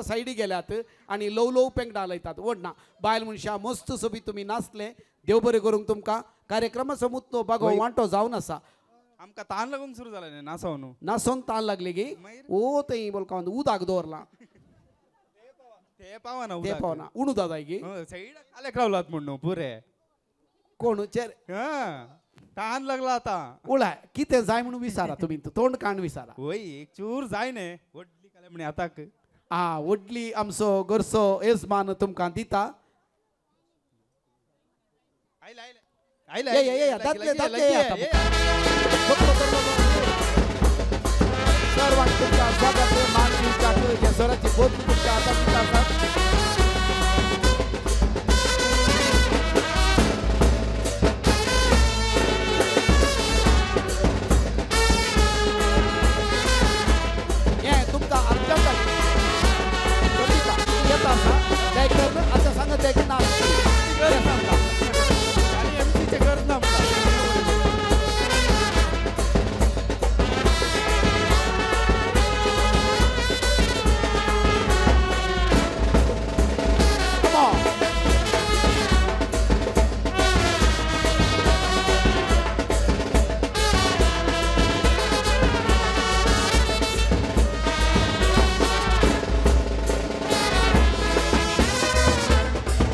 सायडी गेल्यात आणि लव लव पेंगडा लायतात वडना बायल मनशां मस्त सोबी तुम्ही नाचले देव बरें करूंक तुमकां कार्यक्रमाचो मुद्दो बागो वांटो जावन आसा आमकां ताण लागूंक सुरू जालें नाचोवन नाचोवन ताण लागले गे ओ थंय बोलका उदक दवरला ते पावना ते पावना उणू दादा गे सायडाक आलेक रावलात म्हणून पुरे कोण चेर ताण लागला आता उळाय कितें जाय म्हणून विचारा तुम्ही तोंड काण विचारा होय एक चूर जाय ने वडली काले म्हणे आताक वडली आमचो गोरसो येजमान तुमकां दिता सर्वांक तुमकां स्वागत मान दिवपाक जे स्वराची बोध तुमकां आतां दिता आसा आता सांगत आहे की ना एमसीचे गरज ना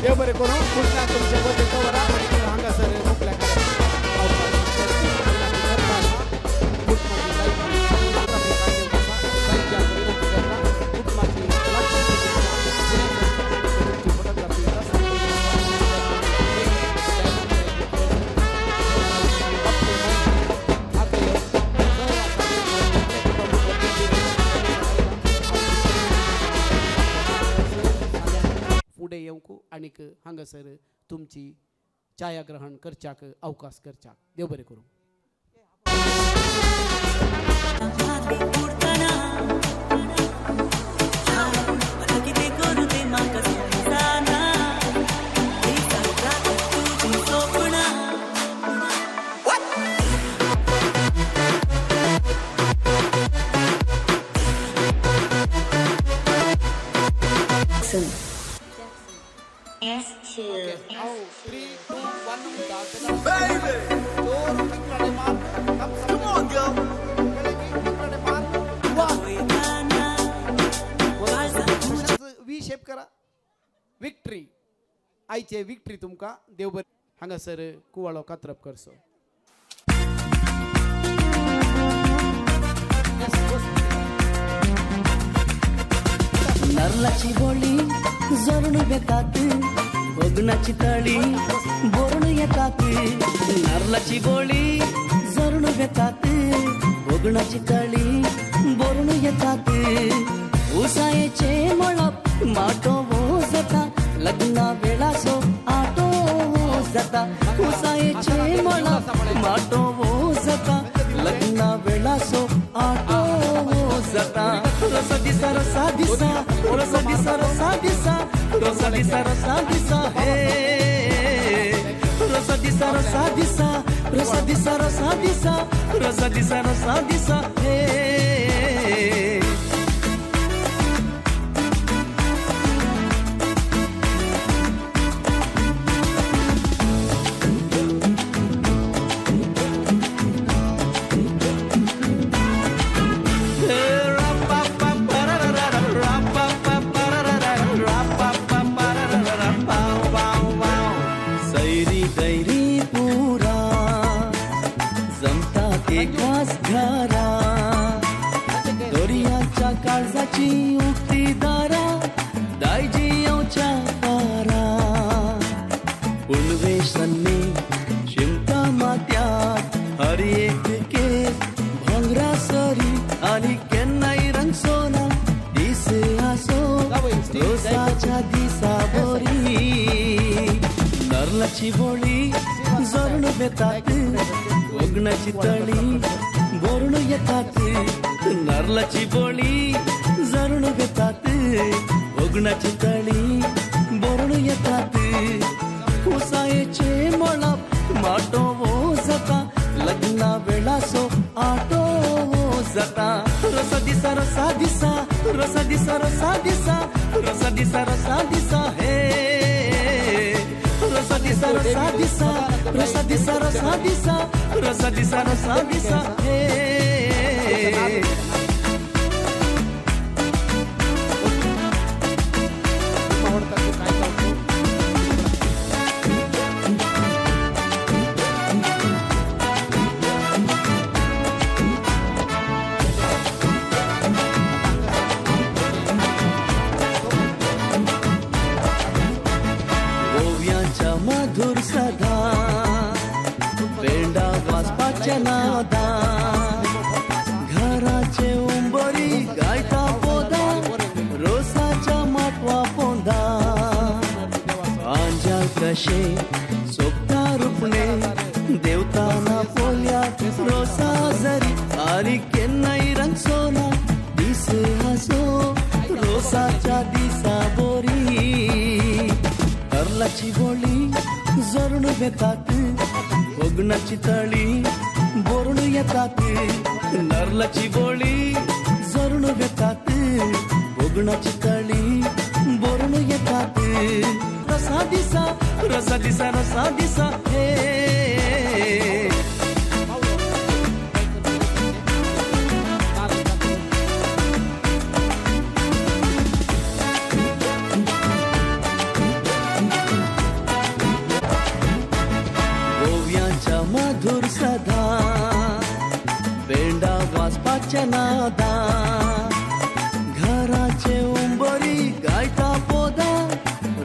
देव बरें करूं पुढच्या तुमच्या बर्थडे कवरा हांगासर मुखल्या फुडें येवंक आनीक हांगासर तुमची छायाग्रहण करच्याक अवकाश करच्याक. देव बरें करूं. वी शेप करा. विक्ट्री आयचे विक्ट्री तुमकां. देव बरें. हांगासर कुवाळो कातरप करचो. नरलाची बोली जरून बेतात भोगनाची तळी बोरण येतात. नरलाची बोली जरून बेतात भोगनाची तळी बोरण येतात. उसायेचे मळप माटो वो जाता लग्ना वेळासो आटो वो जाता. उसायेचे मळप माटो वो जाता लग्ना वेळासो आटो वो जाता. रसा दिसा रसा दिसा रसा दिसा रसा दिसा रसा दिसा रसा दिसा हे रसा दिसा रसा दिसा रसा दिसा रसा दिसा रसा दिसा रसा दिसा हे. दर्याच्या काळजाची उक्ती दारा दायजी येवच्या पारा. पुनवेशन्ने शिमता मात्यात हर एक केस भांगरा सरी आणि केन्नाय रंग सोना दिस आसो रोसाच्या दिसा बोरी. नरलाची बोळी जरून बेतात वगणाची तळी बोरण येतात. नरलाची बोळी जरून बेतात वगणाची तळी बोरण येतात. उसायेचे मळप माटो वो जाता लग्ना वेळासो आटो वो जाता. रसा दिसा रसा दिसा रसा दिसा रसा दिसा रसा दिसा रसा दिसा हे रसा दिसा रसा दिसा रसा दिसा रसा दिसा रसा दिसा रसा दिसा हे. ओव्याच्या मधुर सदा पेंडा वाजपाच्या नादा घराचे उंबरी गायता पोदा रोसाच्या माटवा पोंदा. आंजा कशे सोपता रुपणे देवताना पोल्या रोसा जरी आणि केन्नाय रंग सोना दिस आसो रोसाच्या दिसा बोरी. नरलाची बोळी जरून बेतात वगणाची तळी बोरण येतात. नरलाची बोळी जरून बेतात वगणाची तळी बोरण येतात. रसा दिसा रसा दिसा रसा दिसा हे. मधुर सदा पेंडा वाजपाच्या नादा घराचे उंबरी गायता पोदा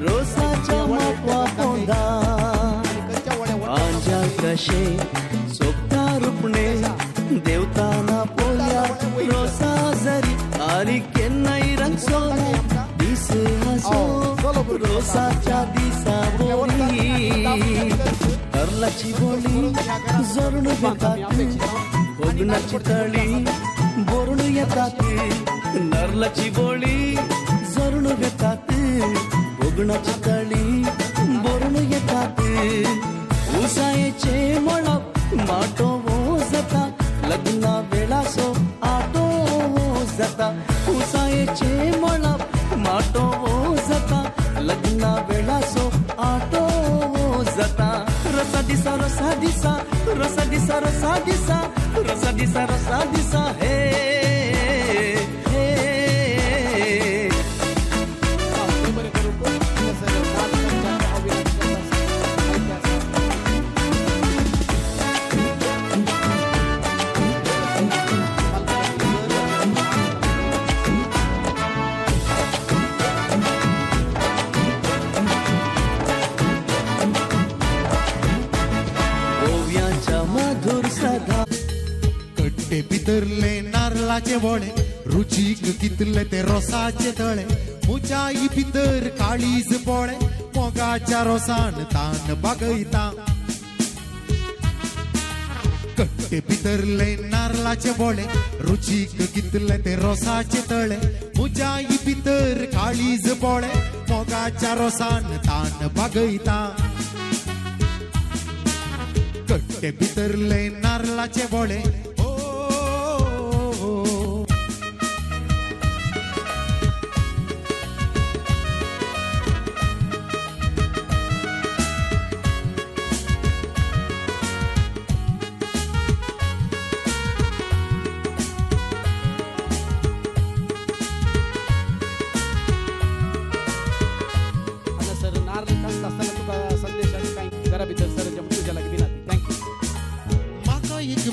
रोसाच्या माटवा पोंदा. आंजा कशे सोपता रुपणे देवताना पोल्या रोसा जरी आणि केन्नाय रंग सोना दिस आसो रोसाच्या दिसा बोरी हरलाची बोली जरून घेतात ओगणाची तळी बोरून येतात नरलाची बोली जरून घेतात ओगणाची तळी बोरून येतात उसायेचे मळप माटो जाता लग्ना वेळासो आटो जाता उसायेचे मळप माटो जाता लग्ना वेळासो आटो जाता रसा दिसा रसा दिसा रसा दिसा रसा दिसा रसा दिसा रसा दिसा हे कट्टे पितरले नारळाचे वळे रुचीक कितले ते रोसाचे तळे मुचाई भितर काळीज पोळे मोगाच्या रोसान तान बागयता कट्टे पितरले नारळाचे वळे रुचीक कितले ते रोसाचे तळे मुचाई भितर काळीज पोळे मोगाच्या रोसान तान बागयता कट्टे भितरले नारळाचे वळे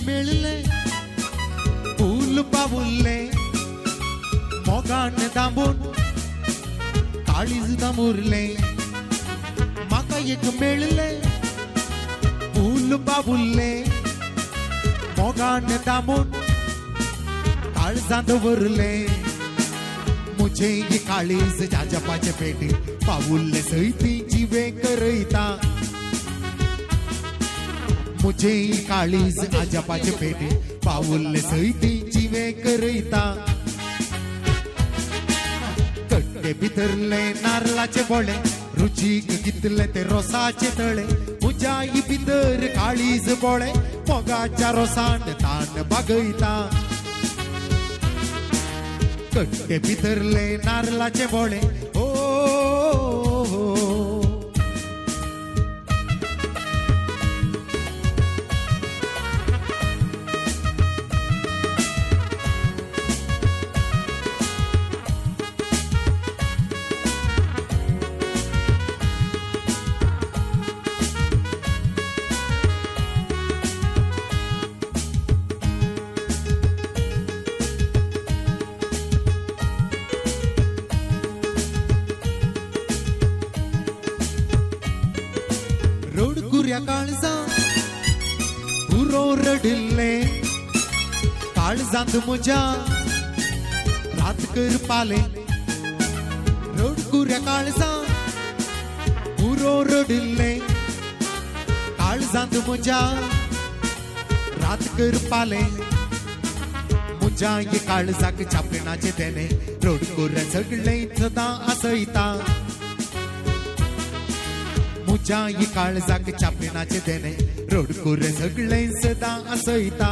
मिळले फूल पावुल्ले मोगान दांबून काळीज दामुरले म्हाका एक मेळले फूल पावुल्ले मोगान दांबून काळजांत वरले मुझे ये काळीज जाजपाचे पेटी पावुल्ले सैती जिवे करयता मुझे काळीज आजापाचे पेटे पावुल्ले सैती जिवे करयता कट्टे भितरले नारळाचे बोळे रुचीक कितले ते रोसाचे तळे मुजाई भितर काळीज बोळे मोगाच्या रोसान तान बागयता कट्टे भितरले नारळाचे बोळे काळजा पुरो रडले काळजांत म्हज्या रात कर पाले रडकुऱ्या काळजा पुरो रडले काळजांत म्हज्या रात कर पाले म्हज्या ये काळजाक चापेणाचे देणे रडकुऱ्या सगळे सदां आसयता मुझा ये काळजाक चापेणाचे देणे रडकुरे सगळे सदां आसयता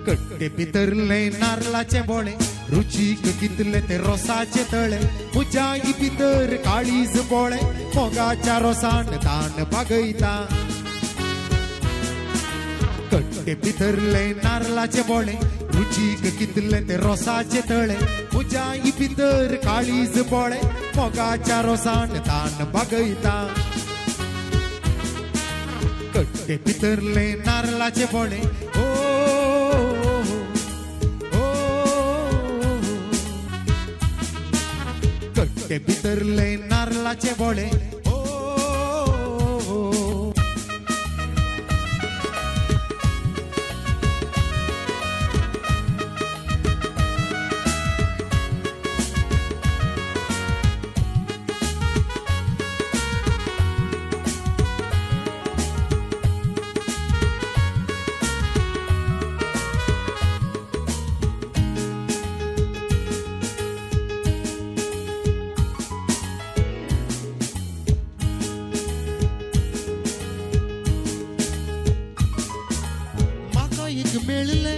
कट्टे भितरले नारळाचे बोळे रुचीक कितले ते रोसाचे तळे मुझा ये भितर काळीज बोळे मोगाच्या रोसान तान बागयता कट्टे भितरले नारळाचे बोळे रुचीक कितले ते रोसाचे तळे मुझा ये भितर काळीज बोळे मोगाच्या रोसान तान बागयता कट्टे भितरले नारळाचे बोळे कट्टे भितरले नारळाचे बोळे मेळले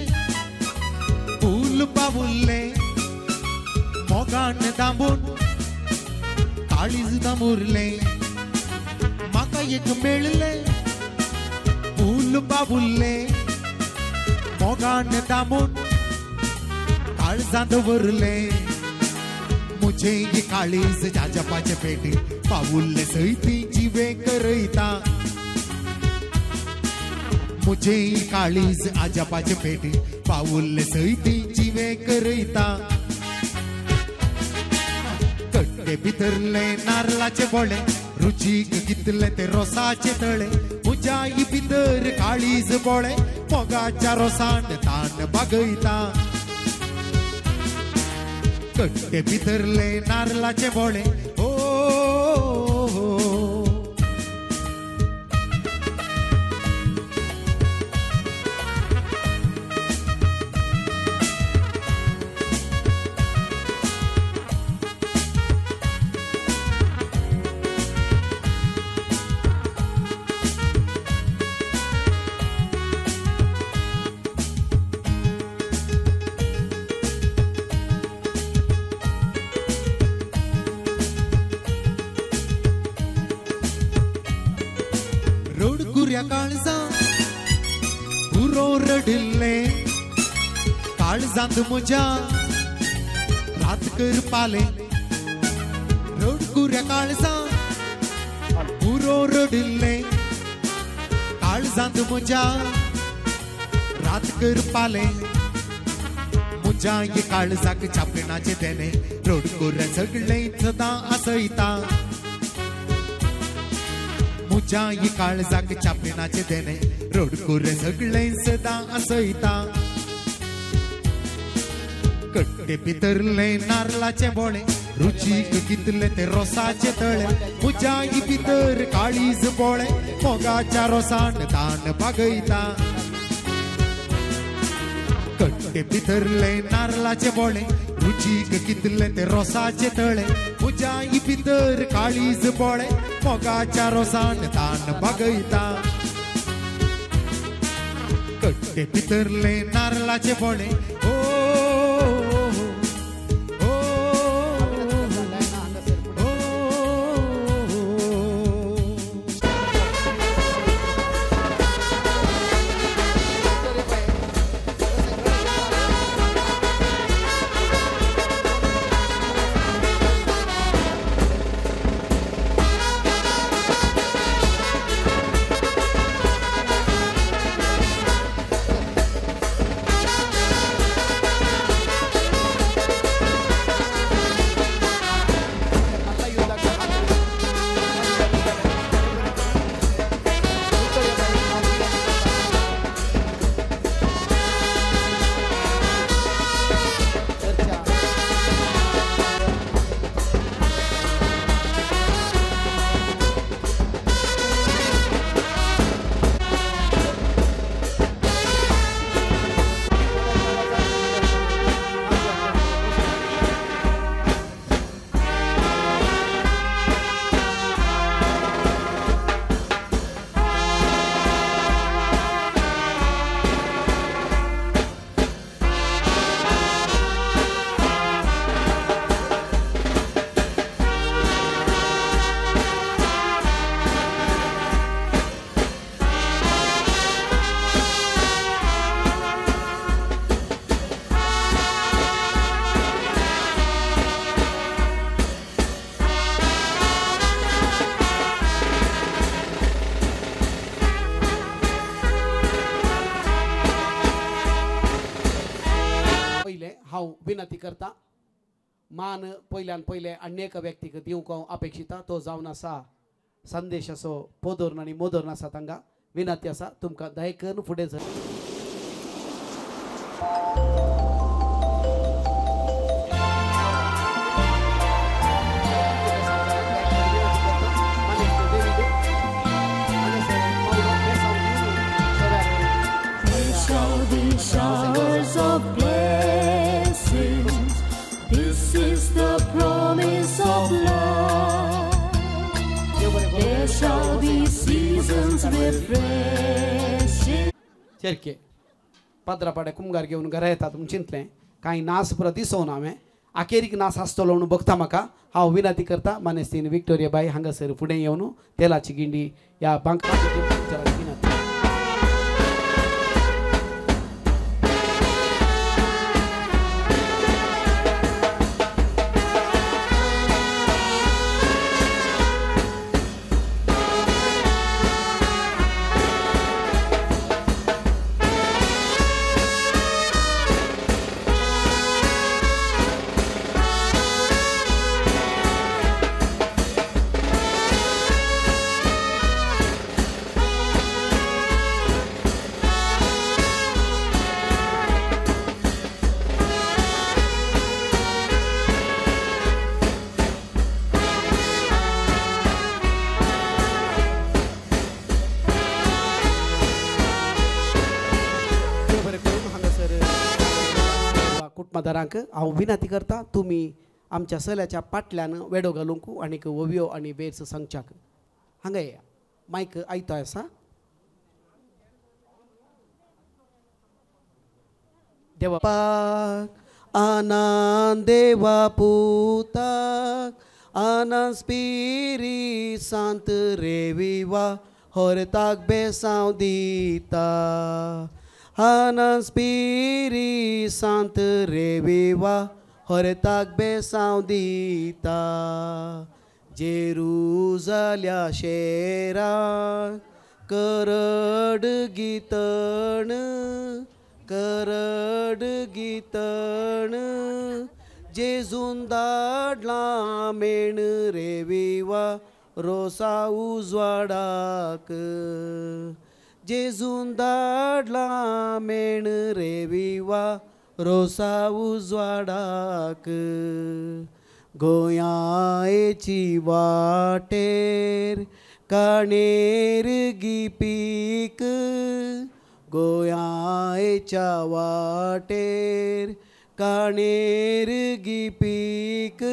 फूल पावुल्ले मोगान दांबून काळीज दामुरले म्हाका एक मेळले फूल पावुल्ले मोगान दांबून काळजांत वरले मुझे ये काळीज जाजपाचे पेटी पावुल्ले सैती जिवे करयता मुझे ये काळीज आजापाचे पेटी पावुल्ले सैती जिवे करयता कट्टे भितरले नारळाचे बोळे रुचीक कितले ते रोसाचे तळे मुजाई भितर काळीज बोळे मोगाच्या रोसान तान बागयता कट्टे भितरले नारळाचे बोळे ओ काळजा पुरो रडले काळजांत म्हज्या रात कर पाले रडकुऱ्या काळजा पुरो रडले काळजांत म्हज्या रात कर पाले म्हज्या ये काळजाक चापणाचे देणे रडकुऱ्या सगळे सदां आसयता मुझा ये काळजाक चापणाचे देणे रडकुर सगळे सदां आसयता कट्टे भितरले नारळाचे बोळे रुचीक कितले ते रोसाचे तळे मुझा ये भितर काळीज बोळे मोगाच्या रोसान तान बागयता कट्टे भितरले नारळाचे बोळे रुचीक कितले ते रोसाचे तळे मुझा ये भितर काळीज बोळे मोगाच्या रोसान तान बागयता कट्टे भितरले नारळाचे बोळे ओ हांव विनंती करता मान पयल्यान पयले आनी एका व्यक्तीक दिवंक हांव अपेक्षिता तो जावन आसा संदेश असो पोदोर्न आनी मोदोर्न आसा तांकां विनंती आसा तुमकां दयेकन फुडें sir Showers of blessings, this is the promise of love. There shall be seasons refreshing. Cerche पाद्रापाड्या कुंभार घेवन घरा येतात म्हूण चिंतलें कांय नास परत दिसोवन हांवें आखेरीक नास आसतलो म्हणून बघता म्हाका हांव विनंती करता मानेस्तीन विक्टोरिया बाई हांगासर फुडें येवन तेलाची गिंडी ह्या बांक कुटुंबदारांक हांव विनंती करता तुमी आमच्या सल्याच्या पाटल्यान वेडो घालूंक आनीक ओवियो आनी वेर्स सांगच्याक हांगा या मायक आयतोय आसा देवा पाक आनंद देवा पुताक आनंद स्पिरी सांत रेविवा होरताक बेसांव दिता आनंद स्पिरी सांत रेविवा होरताक बेसांव दिता जेरुजाल्या शेराक करड गितण जेजून धाडला मेण रेविवा रोसा उजवाडाक जेजून धाडला मेण रेविवा रोसा उजवाडाक गोंयाची वाटेर काणेर गिपीक गोंयाच्या वाटेर काणेर गिपीक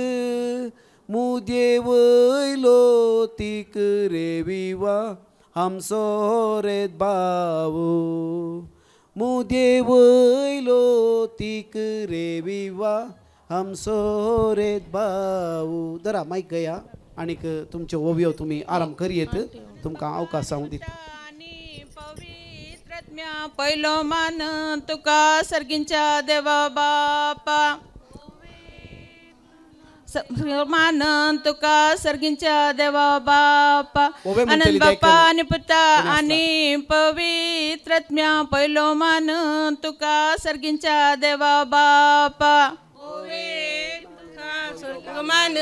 मुदये वयलो तीक रेविवा आमचो रेत भावो मुदये वयलो तीक रेविवा आमचो रेत भावो दरा मायक गया आनीक तुमचे ओवियो तुमी आराम करियेत तुमकां अवकाश हांव दिता पयलो मान तुका सर्गींच्या देवा बापा मान तुका सर्गींच्या देवा बापा आनंद बापा आनी पुता आनी पवित्रात्म्या पयलो मान तुका सर्गींच्या देवा बापा मान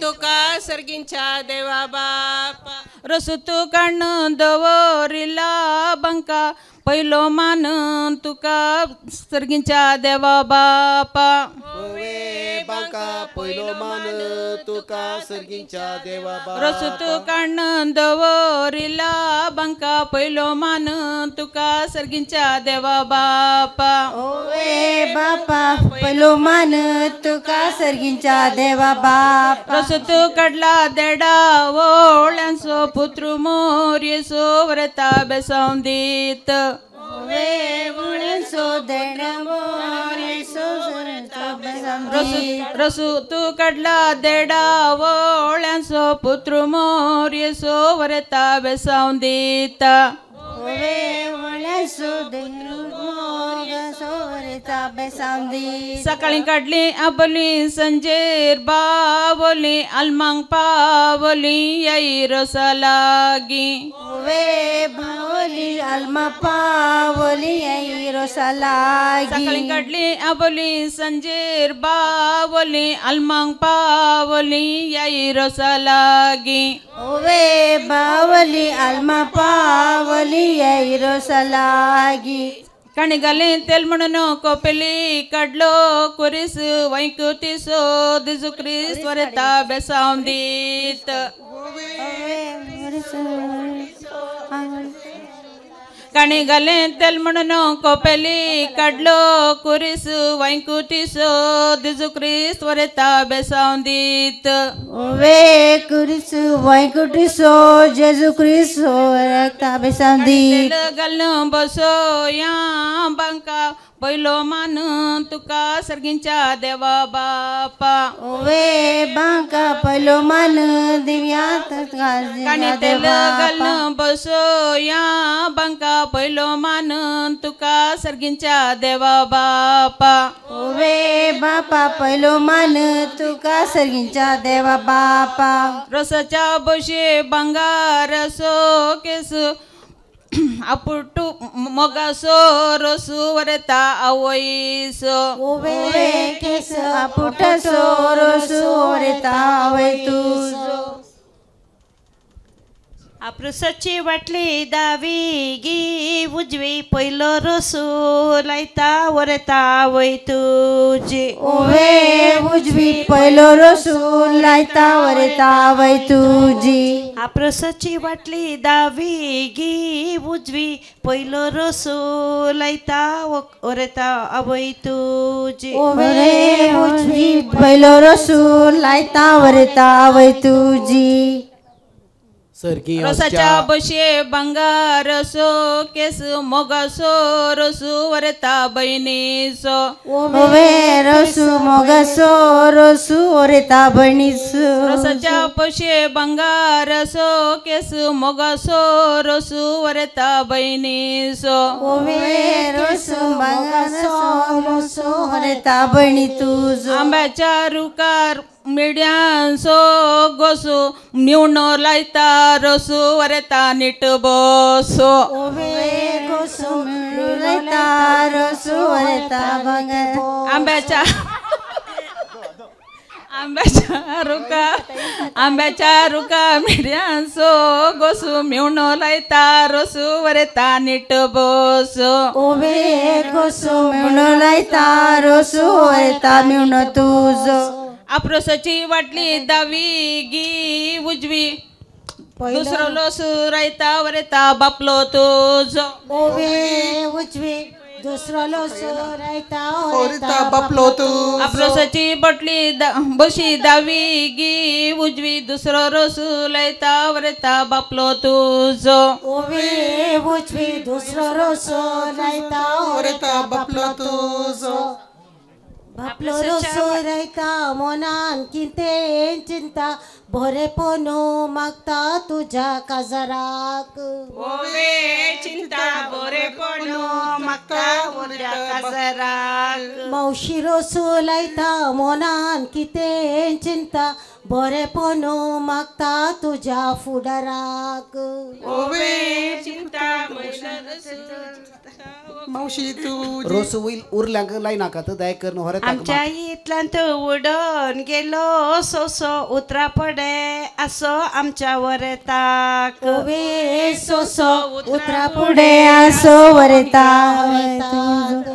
तुका सर्गींच्या देवा बापा रसू तू काण दवरिला बंका पयलो मान तुका सर्गींच्या देवा बापा बांका पयलो मान तुका सर्गींच्या देवा बापा रसू तू काण दवरिला बंका पयलो मान तुका सर्गींच्या देवा बापा ओवे बापा पयलो मान तुका सर्गींच्या देवा बापा रसू तू कडला देडा वोळ्यांचो पुत्र मोर येसो व्रता बेसांव दीत रसू तू कडला देडा वोळ्यांचो पुत्र मोर येसो व्रता बेसांव दिता सकाळी काढली आबोली संजेर बावली आलमांग पावली याई रोसा लागी बावली आलमा पावली याई रोसा लागी सकाळी काढली आबोली संजेर बावली आलमांग पावली याई रोसा लागी ओवे बावली आलमा पावली याई रोसा लागी कणिगाली तेल म्हणून कोपेली काढलो कुरीस वैकुतीसो दिजू क्रिस्त वरता बेसांव दीत काणी घाले तेल म्हणून कोपेली काढलो कुरीस वैकुटीसो दिजू क्रिस्त वरेता बेसावंदीत वे कुरीस वैकुटीसो जेजू क्रिस्त वरेता बेसावंदीत घालून बसो या बांका पहिलो मान तुका सर्गींच्या देवा बापा वे बांका पहिलो मान दिव्यात काणी तेल घालून बसो या बांका पहिलो मान तुका सर्गींच्या देवा बापा वे बापा पहिलो मान तुका सर्गींच्या देवा बापा रसाच्या बशे बंगार सो केस अपुटू मोगासो रसू वरता आवईसो ओवे केस अपुटसो रसू वरता आवईतुसो आप्रसाची वाटली दावी गी उजवी पहिलो रसू लायता वरता आवय तुझी ओवे उजवी पहिलो रसू लायता वरता आवय तुझी आप्रसाची वाटली दावी गी उजवी पहिलो रसू लायता वरता आवय तुझी ओवे उजवी पहिलो रसू लायता वरता आवय तुझी रसाच्या बशे बंगार सो केस मोगासो रसू वरता बहिणीसो ओवे रसू मोगासो रसू वरता बहिणीसो रसाच्या बशे बंगार सो केस मोगासो रसू वरता बहिणीसो ओवे रसू मोगासो रसू वरता बहिणी तुझो आंब्याच्या रुकार मिड्यांसो गोसो मिवणो लायता रसू वरता नीट बसो ओवे गोसो मिवणो लायता रसू वरता बंगार आंब्याच्या रुका मिड्यांसो गोसू मिवणो लायता रसू वरता नीट बसो ओवे गोसो मिवणो लायता रसू वरता मिवणो तुझो आप्रसाची वाटली दावी गी उजवी दुसरो लोसू रायता वरता बापलो तुझो ओवे उजवी दुसरो लोसू रायता वरता बापलो तू आप्रसाची बटली बशी दावी गी उजवी दुसरो रसू लायता वरता बापलो तुझो ओवे उजवी दुसरो रसू लायता वरता बापलो तुझो बापलो रसो रायता मोनान कितें चिंता बरेपणू मागता तुझ्या काजाराक ओवे चिंता बरेपणू मागता तुझ्या काजाराक मावशी रसो लायता मोनान कितें चिंता बरेपणू मागता तुझ्या फुडाराक ओवे चिंता मावशी तू रोस उरल्यांक लायनाका तर दया करून होरेता आमच्या इतल्यान तो उडोन गेलो सोसो उतरा पडे असो आमच्या वरेताक ओवे सोसो उतरा पुढे असो वरेता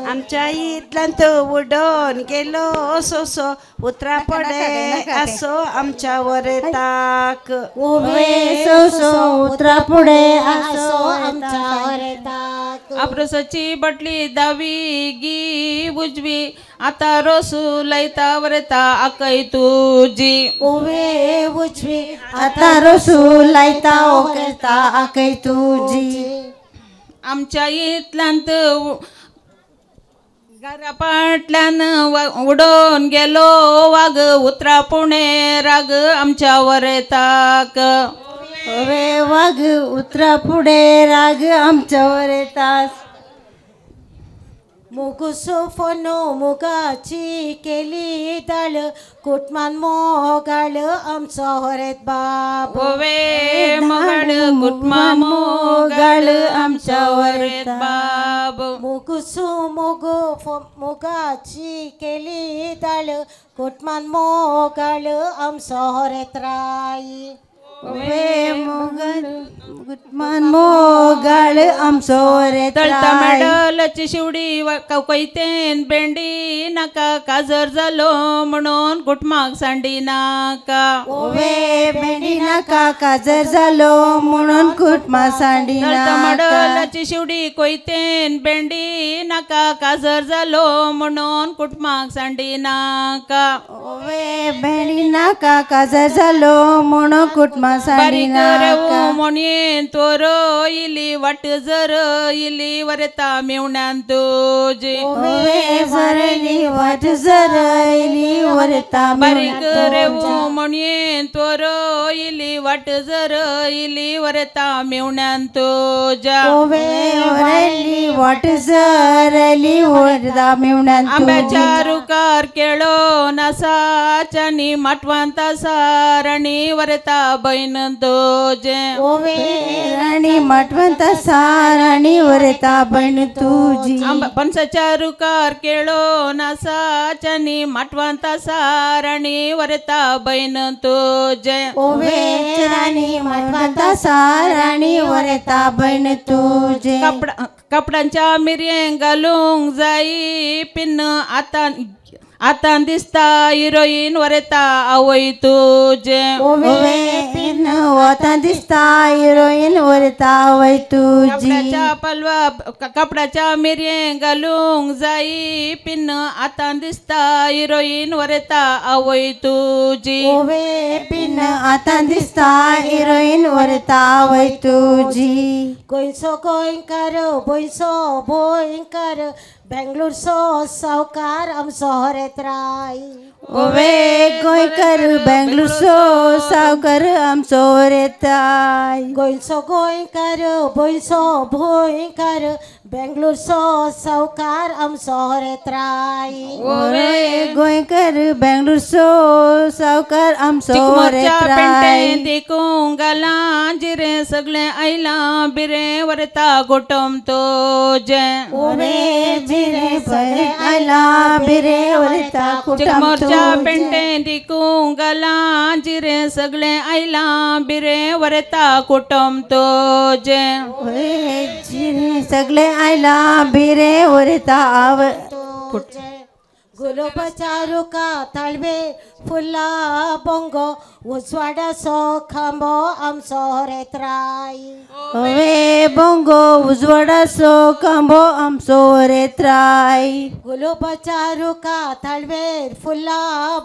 आमच्या इतल्यान तो उडोन गेलो सोसो उतरा पडे असो आमच्या वरेताक ओवे सोसो उतरा पुढे असो आमच्या वरेताक आप्रसाची बटली दावी गी उजवी आता रसू लायता वरता आकई तुझी ओवे उजवी आता रसू लायता ओकेता आकई तुझी आमच्या इतल्यांत घरा पाटल्यान उडोन गेलो वाग उतरा पुणे राग आमच्या वरेताक ओवे वाग उतरा पुढे राग आमच्या वरेतास मुगसो फोनो मुगाची केली दाळ कुटमान मोगाळ आमचो हरेत बाब ओवे मोगाळ कुटमान मोगाळ आमच्या हरेत बाब मुगसो मुगाची केली दाळ कुटमान मोगाळ आमचो हरेत राई ओवे मोगाळ कुटमान मोगाळ आमचो हरेत तळता मेडलची शिवडी कैतेन भेंडी नाका काजर जालो म्हणून गुटमाक सांडी नाका ओवे भेंडी भेंडी नाका काजर जालो म्हणून कुटमा सांडी नाका मडलाची शिवडी कोयतेन भेंडी नाका काजर जालो म्हणून कुटमाक सांडी नाका ओवे भेंडी नाका काजर जालो म्हणून कुटमा सांडी नाका म्हणेन तोर इली वाट जर इली वरता मेवण्यान तुझे ओवे वरली वाट जर इली वरता बारीक रेवू म्हणेन तोर इली वाट जर इली वरता मेवण्यान तुझ्या ओवे वरली वाट जर इली वरता मेवण्यान आंब्याच्या रुकार केळो नासाच्यानी माटवांता सारणी वरता बैन तुझे ओवे राणी माटवंत सारणी वरता बैन तुझी पणसाच्या रुकार केळो नासाच्यानी माटवांता सारणी वरता बैन तुझे ओवे राणी माटवंत सारणी वरता बैन तुझे कपड्यांच्या मिरयें घालूंक जाई पिन्न आता दिसता हिरोईन वरता आवय तुझे ओवे पिन्न आता दिसता हिरोईन वरता आवय तुझी कपड्याच्या मिरयें घालूंक जाई पिन्न आता दिसता हिरोईन वरता आवय तुझी ओवे पिन्न आता दिसता हिरोईन वरता आवय तुझी गोंयचो गोंयकार बोयचो बोयकार बेंगलोरचो सावकार आमचो हरेत्राय ओवे गोंयकार बेंगलोरचो सावकार आमचो हरेत्राय गोंयचो गोंयकार बोयचो बोयकार बेंगलोरचो सावकार आमचो हरेत्राय ओवे गोंयकार बेंगलोरचो सावकार आमचो हरेत्राय देखूंक घाला जिरे सगळे आयलां बिरे वरता गोटम तुझे ओवे जिरे सगळे आयलां बिरे वरता गोटम पेंटे देखूंक घाला जिरे सगळे आयलां बिरे वरता कुटुंब तुझे जिरे सगळे आयलां बिरे वरता आव गुलाबाच्या रुका ताळवे फुला बोंगो उजवाडाचो खांबो आमचो हरेत्राय ओवे बोंगो उजवाडाचो खांबो आमचो हरेत्राय गुलाबाच्या रुका ताळवे फुला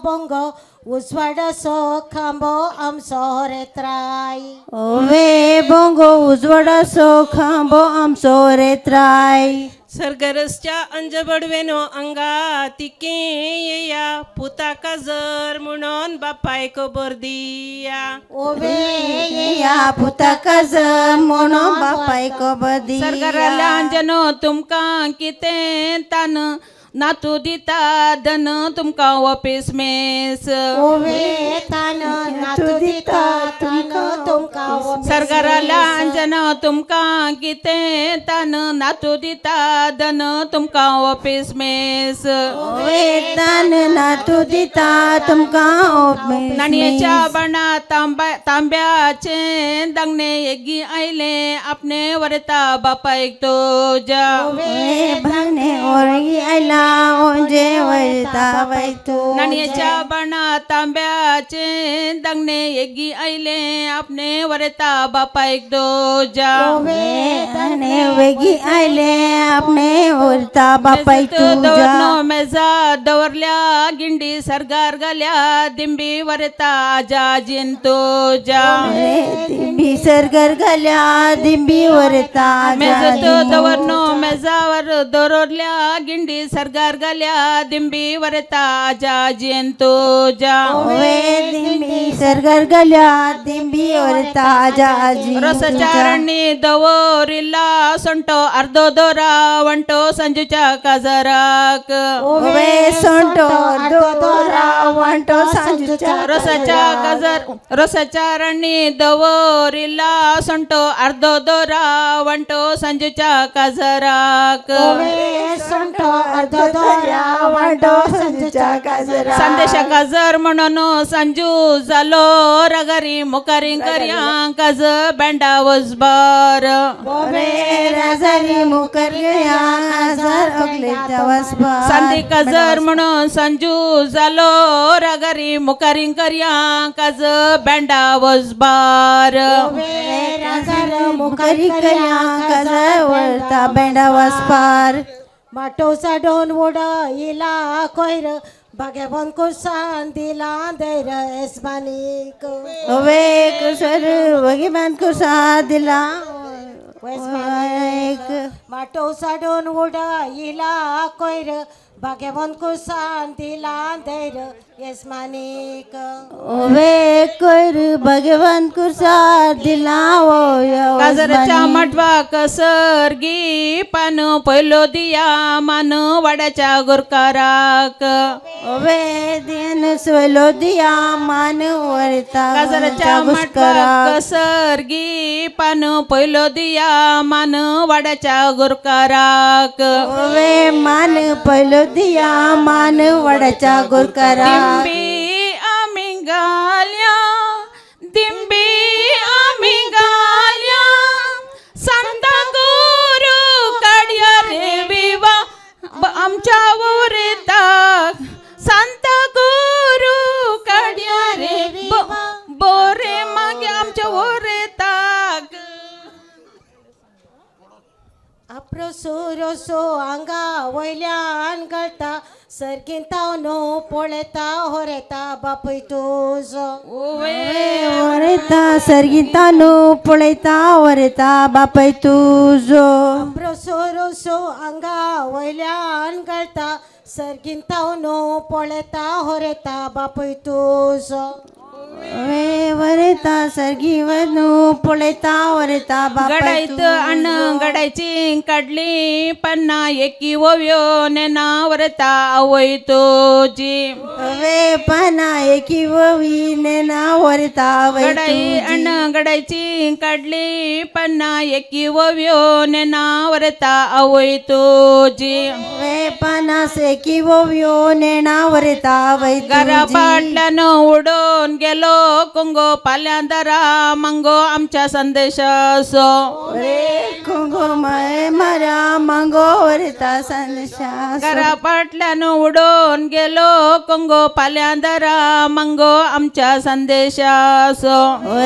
बोंगो उजवाडाचो खांबो आमचो हरेत्राय ओवे बोंगो उजवाडाचो खांबो आमचो हरेत्राय सरगरसच्या अंजबडवेनो अंगा तिके येया पुता काजर म्हणून बापाय खबर दिया ओवे येया पुता काजर म्हणून बापाय खबर दिया सरगराला अंजनो तुमका कितें तान नातू दिता धन तुमका वापस मेस ओवे तान नातू दिता तुमका सरकाराला अंजन तुमका कितें तान नातू दिता धन तुमका वापस मेस ओवे तान नातू दिता तुमका वापस नाणयाच्या बणा तांब्याचे दांगणे एगी आयले आपणे वरता बापायक तुझ्या ओवे भांगणे ओरगी आयला ओंजे वरता वैतू नाणयाच्या बणा तांब्याचे दांगणे एगी आयले आपणे वरता बापायक तुझ्या ओवे दांगणे वेगी आयले आपणे वरता बापायक तुझ्या मेजा दवरल्या गिंडी सरगार घाल्या दिंबी वरता आजाजीन तुझ्या दिंबी सरगार घाल्या दिंबी वरता मेजत दवरनो मेजावर दवरल्या गिंडी सरगार घाल्या दिंबी वरता आजाजीन तुझ्या ओवे दिंबी सरगार घाल्या दिंबी वरता आजाजी रसचारणी दवरिला संटो अर्धो दोरा वंटो संजूच्या काजराक ओवे संटो अर्धो दोरा वंटो संजूच्या रसाच्या काजर रसचारणी दवरिला संटो अर्धो दोरा वंटो संजूच्या काजराक ओवे संटो अर्धो दोऱ्या वांडो संजूच्या काजरा संदेशा काजर म्हणून संजू जालो रगारी मुखारी करया काज बँडा वजबार राजारी मुकरया काजर ओगलेच्या वसबार संदी काजर म्हणून संजू जालो रगारी मुखारी करया काज बँडा वजबार राजार मुकरी करया काजर वळता बेंडा वसपार माटो साडोन वोडा इला कोयर भाग्यवन कुसान दिला देर एसमानिक ओवे कुसर भगवान कुसा दिला माटो साडोन वोडा इला कोयर भाग्यवन कुसान दिला देर एसमानिक ओवे कोयर भगवान कुसा दिला काजरच्या मटवा कसरगी पान पहिलो दिया मान वाड्याच्या गुरकाराक ओवे दिन सोलो दिया मान वरता काजरच्या मटवा कसरगी पान पहिलो दिया मान वाड्याच्या गुरकाराक ओवे मान पहिलो दिया मान वाड्याच्या गुरकाराक दिंबी आम्ही गाल्या दिंबी आम्ही गाल्या संत गुरु काढ्या रे विवा आमच्या वरता संत गुरु काढ्या रे बोरे मागे आमच्या वरता अप्रोसो रोसो आंगा वयल्यान गळता सरकीन तावनो पळेता होरेता बापय तुज वरेता सरकीन तावनो पळेता होरेता बापय तुज अप्रोसो रोसो आंगा वयल्यान गळता सरकीन तावनो पळेता होरेता बापय तुज वरेता सरगी वनु पळेता वरेता गडायत अन्न गडायची काढली पन्ना एकी ओव्यो नेना वरता आवय तुझी वे पन्ना एकी ओवी नेना वरता गडाई अन्न गडायची काढली पन्ना एकी ओव्यो नेना वरता आवय तुझी वे पन्नास एकी ओव्यो नेना वरता आवय घरा पाटल्यानं उडून गेलो कुंगो पाल्यांदरा मंगो आमच्या संदेशासो कुंगो मरा मंगो वरता संदेशा घरा पाटल्यानं उडून गेलो कुंगो पाल्यांदरा मंगो आमच्या संदेशासो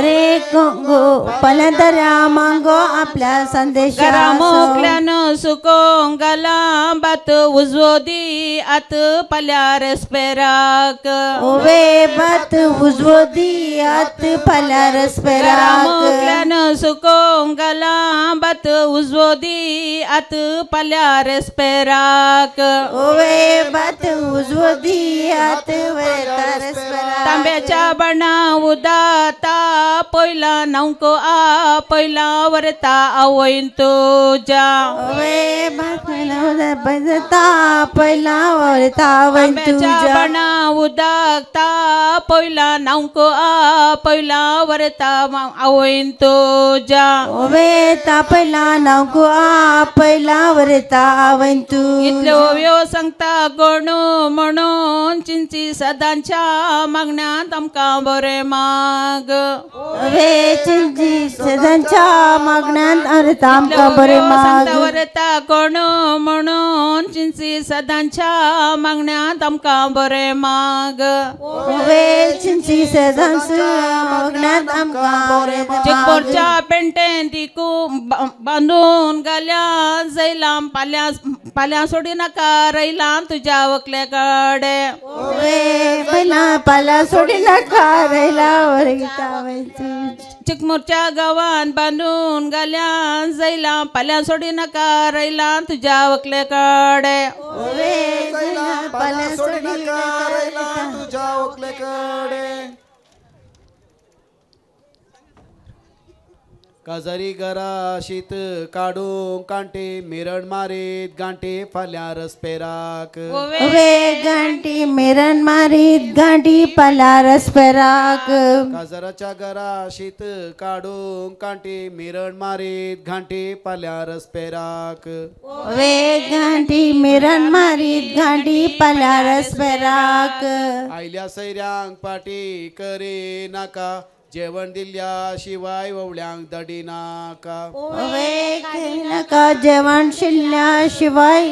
रे कुंगो पाल्यांदरा मंगो आपल्या संदेशा घरा मोकल्यानं सुकोंग गाला बात उजवो दी आत पाल्या रेस्पेराक ओवे बात उजवो दियात पाल्या रेस्पेराक मोकल्यानं सुकोंग गाला बात उजवो दी आत पाल्या रेस्पेराक ओवे बात उजवो दियात वरता रेस्पेराक तांब्याच्या बणा उदाता पहिला नौको आ पहिला वरता आवयन तुझ्या ओवे बात बजता पहिला वरता आवयन तुझ्या बणा उदाता पहिला नौको आ पहिला वरता आवयन तुझ्या ओवे ता पहिला नौको आ पहिला वरता आवयन तू इतलो व्यो सांगता गणू म्हणून चिंची सदांच्या मागण्यात आमकां बरे माग ओवे चिंची सदांच्या मागण्यात वरता आमकां बरे माग वरता गणू म्हणून चिंची सदांच्या मागण्यात आमकां बरे माग ओवे चिंची सदांच्या मागण्यात आमकां बरे माग चिकपोरच्या पेंटेन तिकू बांधून घाल्या जैला पाल्या सोडी नाका रैला तुझ्या वकल्याकडे पहिला पाल्या सोडी नाका रैला वरता चिकमोरच्या गावान बांधून घाल्या जैला पाल्या सोडी नाका रैला तुझ्या वकल्याकडे पाल्या सोडी नाका रैला तुझ्या वकल्याकडे काजारी घरा शीत काढून कांटे मिरण मारीत गांटे फाल्यां रसपेराक वे गांठी मिरण मारीत गांठी फाल्यां रसपेराक काजाराच्या घरा शीत काढून कांटे मिरण मारीत घांटे फाल्यां रसपेराक वे गांठी मिरण मारीत गांठी फाल्यां रसपेराक आयल्या सैऱ्यांक पाटी करे नाका जेवण दिल्या शिवाय ववळ्यांक दडी नाका वे नाका जेवण शिल्ल्या शिवाय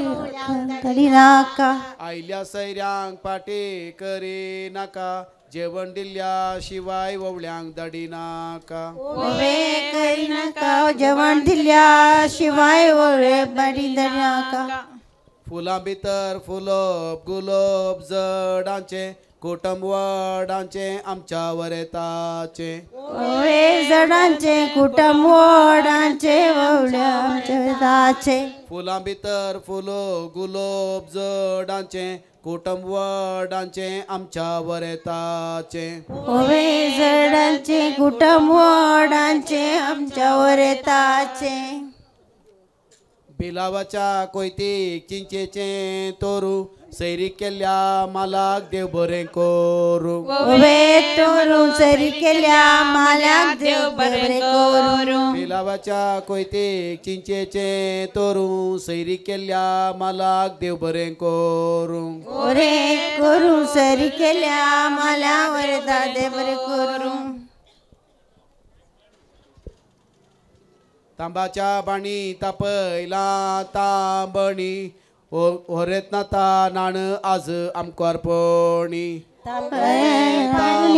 दडी नाका आयल्या सैऱ्यांक पाटे करे नाका जेवण दिल्या शिवाय ववळ्यांक दडी नाका वे करी नाका जेवण दिल्या शिवाय वळे बडी दडी नाका फुलां भितर फुलोप गुलोब जडांचे कुटुंब वडांचे आमच्या वरेताचे वे जडांचे कुटुंब वडांचे ववळ्या आमचे फुलां भितर फुलो गुलोब जडांचे कुटुंब वडांचे आमच्या वरेताचे वे जडांचे कुटुंब वडांचे आमच्या वरेताचे बिलावाच्या कोयतीक चिंचेचे तोरू सैरी केल्या मालाक देव बरें करू वे तोरू सैरी केल्या मालाक देव बरें करू बिलावाच्या कोयतीक चिंचेचे तोरू सैरी केल्या मालाक देव बरें करू रे करू सैरी केल्या माला वरेता देव बरें करू तांबाच्या बाणी तापयला तांबणी ओरेत नाता नाण आज आमकां अर्पणी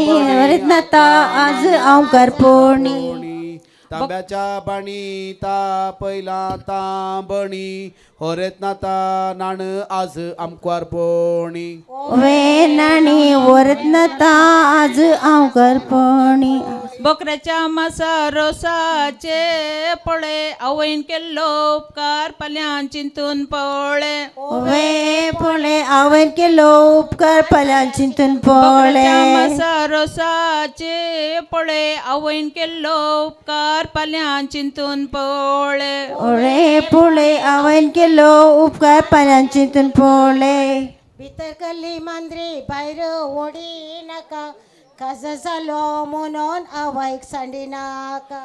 वरेत नाता आज आमकां अर्पणी तांब्याच्या बाणी तापयला तांबणी होरेत नाता नाण आज आमकां अर्पणी वे नाणी वरत नाता आज आमकां अर्पणी बोकऱ्याच्या मासा रोसाचे पळे आवयन केल्लो उपकार फाल्यां चिंतून पळे वे पळे आवयन केलो उपकार फाल्यां चिंतून पळे मासा रोसाचे पळे आवयन केल्लो उपकार फाल्यां चिंतून पळे रे पळे आवयन केलो उपकार फाल्यां चिंतून पळे भितर गल्ली मांद्री भायर ओडी नाका काज जालो म्हणून आवयक सांडी नाका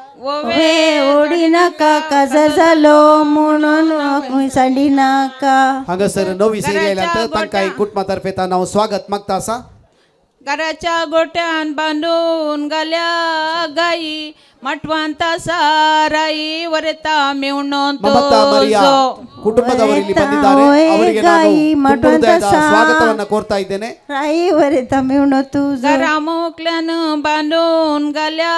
वे ओडी नाका काज जालो म्हणून सांडी नाका हांगासर नवी सैरी आयल्यात तांकां कुटुंबातर्फे नाव स्वागत मागता आसा घराच्या गोट्यान बांधून घाल्या गाई मटवांत साराई वरेता मेवणो ಕುಟುಂಬದವರಲ್ಲಿ ಬಂದಿದ್ದಾರೆ ಅವರಿಗೆ ನಾನು ತುಂಬುವುದಾದ ಸ್ವಾಗತವನ್ನು ಕೋರ್ತಾ ಇದ್ದೇನೆ ರಾಯಿ ವರೆತ ಮೇವಣೋ ತುಜೋ घरामुखल्यान बांधून घाल्या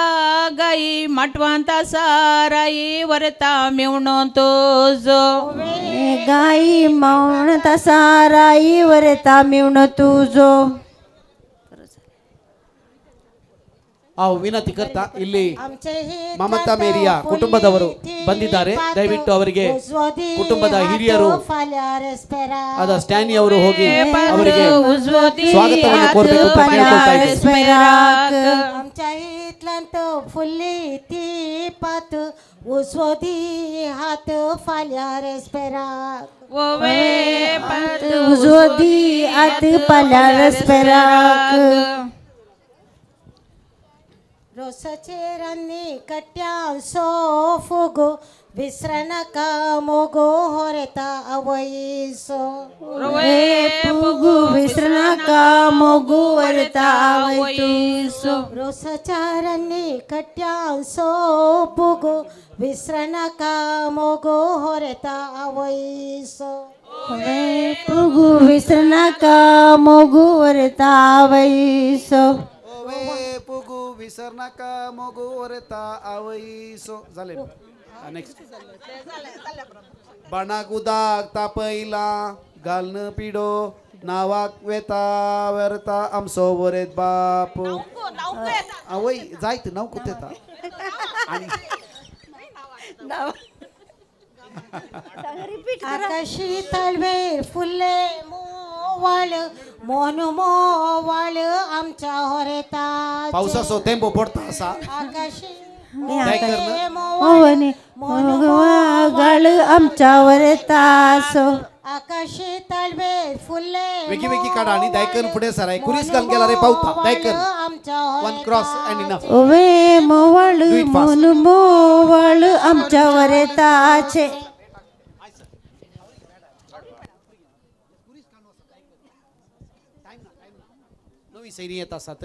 गाई मटवांत साराई वरेता मेवणो तुजो गाई मौणता साराई वरेता मेवणो तुजो ವಿನಂತಿ ಕರ್ತಾ ಇಲ್ಲಿ ಮಮತಾ ಮೇರಿಯಾ ಕುಟುಂಬದವರು ಬಂದಿದ್ದಾರೆ ದಯವಿಟ್ಟು ಅವರಿಗೆ ಕುಟುಂಬದ ಹಿರಿಯರು ಆದ ಸ್ಟ್ಯಾನಿ ಅವರು ಹೋಗಿ ಅವರಿಗೆ ಸ್ವಾಗತವನ್ನು ಕೋರಬೇಕು ಅಂತ ಕೇಳ್ಕೊಳ್ತಾ ಇದ್ದೇನೆ आमच्या इतल्यांत फुल्ली ती पात उजवदी हात फाल्या रेस्पेराक उजवदी हात फाल्या रेस्पेराक रोसाचे रान्नी कट्यान सो फुगो विसरा नाका मोगो होरेता आवयसो पुगू विसरा नाका मोगो होरेता आवयसो रोसाच्या रान्नी कट्यान सो फुगो विसरा नाका मोगो होरेता आवयसो पुगू विसरा नाका मोगो होरेता आवयसो पुगू विसर नाका मोगू वरेता आवयसो झाले नेक्स्ट बाणाक उदाक तापयला घालन पिडो नावाक वेता वरता आमचो वरेत बाप आवय जायत नाव कुत येता आकाशी तळवेर फुल्ले मोवाळ मोन मोवाळ आमच्या होरेता पावसाचो तेंपो पडता असा आकाशी मोवने गाळ आमच्यावर तासो आकाशी तळवे फुले वेगी वेगी काढा आणि दायकन पुढे सराय कुरीस घालून गेला रे पावता दायकन वन क्रॉस अँड इनफ ओवे मोवाळ मोन मोवाळ आमच्यावर ताचे नवी सैरी येत असतात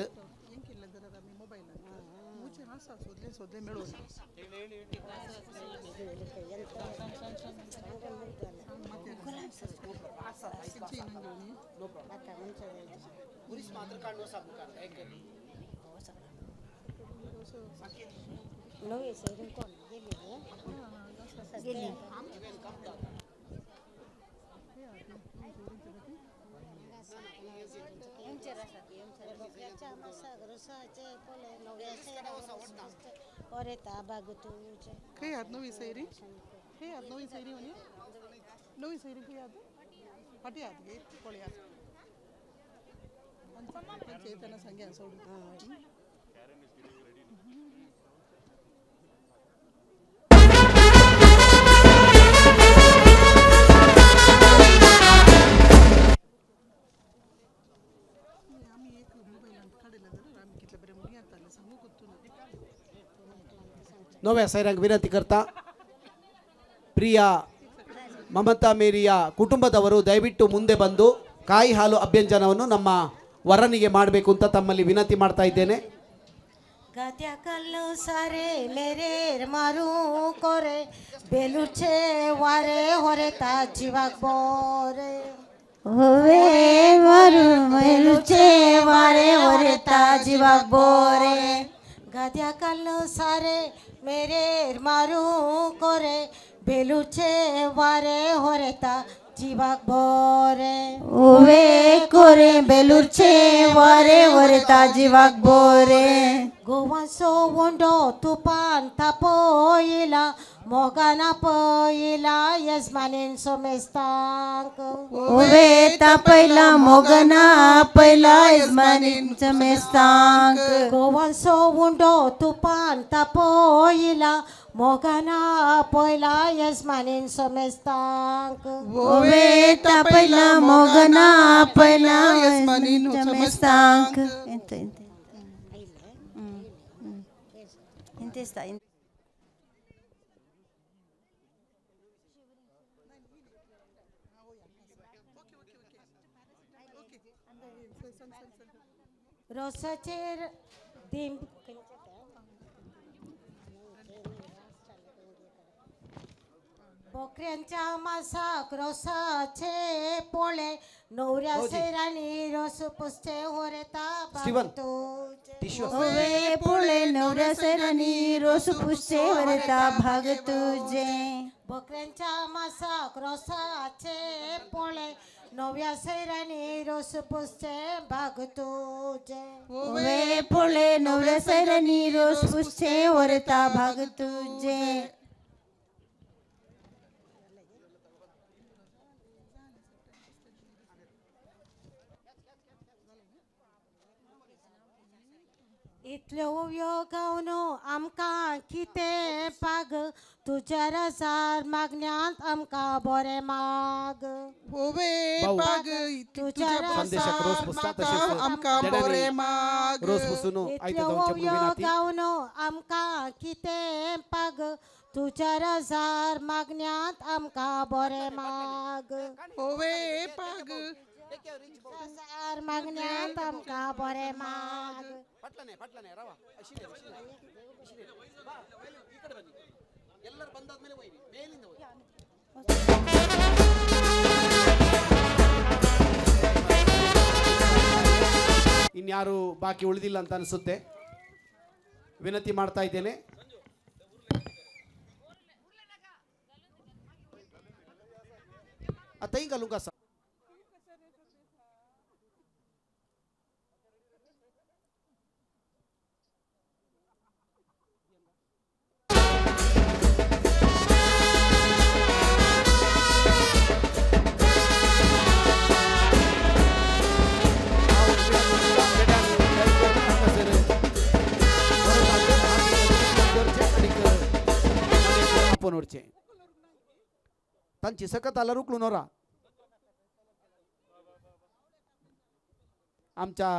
काही हात नवी सैरी काही हात नवी सैरी म्हणे नवी सैरी काही हात फाटी हात घे कोळी हात पंचायतना सांग्या सोडून नव्या सैरांक ವಿನಂತಿ करता ಪ್ರಿಯ ಮಮತಾ ಮೇರಿಯ ಕುಟುಂಬದವರು ದಯವಿಟ್ಟು ಮುಂದೆ ಬಂದು ಕಾಯಿ ಹಾಲು ಅಭ್ಯಂಜನವನ್ನು ನಮ್ಮ ವರನಿಗೆ ಮಾಡಬೇಕು ಅಂತ ತಮ್ಮಲ್ಲಿ ವಿನಂತಿ ಮಾಡ್ತಾ ಇದ್ದೇನೆ गात्या कल्लू सारे मेरे मारू कोरे बेलूचे वारे होरे ता जीवाक बोरे ओवे मारू बेलूचे वारे होरे ता जीवाक बोरे गात्या कल्लू सारे मेरे मारू कोरे बेलूचे वारे होरे ता जीवाक बोरे ओवे कोरे बेलूरचे वारे वरता जीवाक बोरे गोवासो वंडो तुपान तापोयला मोगाना पयला यजमानीन सोमेस्तांक ओवे तापयला मोगना पयला यजमानीन सोमेस्तांक गोवासो वंडो तुपान तापोयला मोगाना पयला यजमानीन सोमेस्तांक ओवे तापयला मोगना पयला यजमानीन सोमेस्तांक Intesta. रोसाचेर दिम बोकऱ्यांच्या मासाक रोसाचे पोळे नवऱ्या सेरांनी रोस पुसचे होरेता ओवे पोळे नवऱ्या सेरांनी रोस पुसचे होरेता भाग तुझे बोकऱ्यांच्या मासाक रोसाचे पोळे नव्या सैरांनी रोस पुसचे भाग तुझे ओवे पोळे नवऱ्या सेरांनी रोस पुसचे होरेता भाग तुझे इतल्यो ओव्यो गावनो आमकां कितें पाग तुज्या रसार मागण्यांत आमकां बरें माग होवे पाग तुज्या रसार आमकां बरें माग इतल्यो ओव्यो गावनो आमकां कितें पाग तुज्या रसार मागण्यांत आमकां बरें माग होवे पाग रसार मागण्यांत आमकां बरें माग ಪಟ್ಲನೆ ರವ ಅಶಿಲೆ ಬಾ ಈ ಕಡೆ ಬನ್ನಿ ಎಲ್ಲರೂ ಬಂದಾದ್ಮೇಲೆ ಹೋಗಿ ಮೇಲಿಂದ ಹೋಗಿ ಇನ್ಯಾರು ಬಾಕಿ ಉಳಿದಿಲ್ಲ ಅಂತ ಅನಿಸುತ್ತೆ ವಿನಂತಿ ಮಾಡ್ತಾ ಇದ್ದೇನೆ ಅತೈ ಗಲುಂಗ पोनोरचे तांची सकत आला रुकलो नोरा आमच्या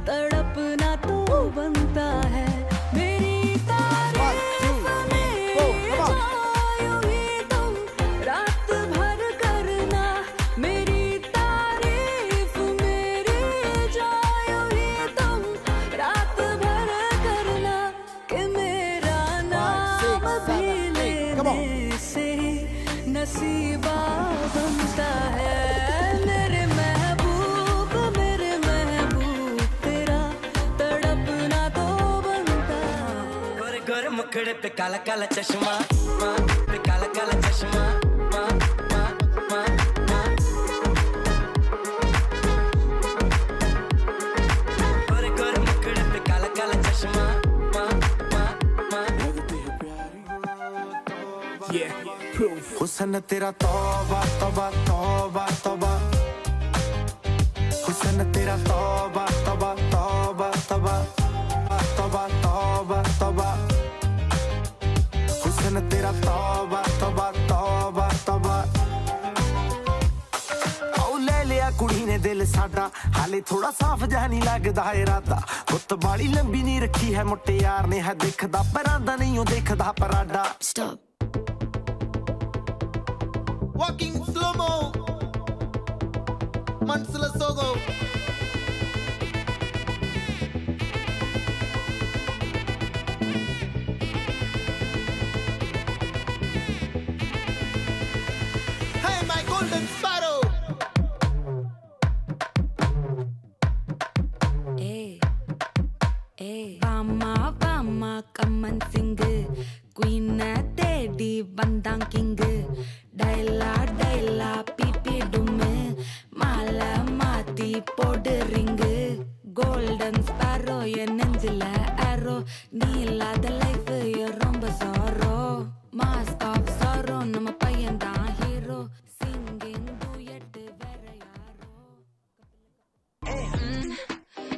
तड़पना तो बनता है मेरी तारीफ तुम रात भर करना मेरी तारीफ मेरी जायूं तुम रात भर करना कि मेरा नाम भी लेने से नसीबा बनता है मुखड़े पे काला काला चश्मा पे काला काला चश्मा गोरे गोरे मुखड़े पे काला काला चश्मा हुस्न तेरा तौबा तौबा तौबा तौबा हुस्न तेरा तौबा तौबा तौबा तौबा तौबा तौबा तौबा हुस्न तेरा तौबा तौबा तौबा तौबा औ ले लिया कुड़ी ने दिल साडा हाले थोड़ा साफ जहा नहीं लगदा इरादा गुत्त बाली लंबी नहीं रखी है मुट्टे यार ने है दिखदा परांदा नहीं हो देखदा Prada stop Walking slow-mo Mansala Sogo Hey my golden sparrow Vama Vama come and sing Queen Teddy Bandang King Daila Daila Pipi Dume Mala Mati Pod Ring Golden Sparrow Ye Nenzilla Arrow Neela the life Ye Romba Sorrow Mask of Sorrow Nama Payanda Hero Singing Duet Vera Yaro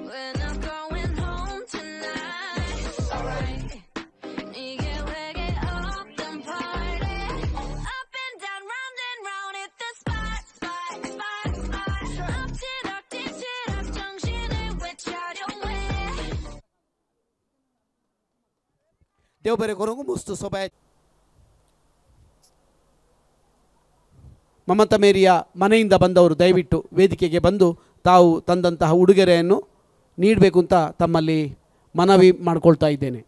When I'm going home tonight Alright ದೇವ್ ಬರೆ ಕೊರಂಗು ಮುಸ್ತು ಸೊಬಾಯ್ ಮಮತ ಮೇರಿಯ ಮನೆಯಿಂದ ಬಂದವರು ದಯವಿಟ್ಟು ವೇದಿಕೆಗೆ ಬಂದು ತಾವು ತಂದಂತಹ ಉಡುಗೊರೆಯನ್ನು ನೀಡಬೇಕು ಅಂತ ತಮ್ಮಲ್ಲಿ ಮನವಿ ಮಾಡಿಕೊಳ್ತಾ ಇದ್ದೇನೆ.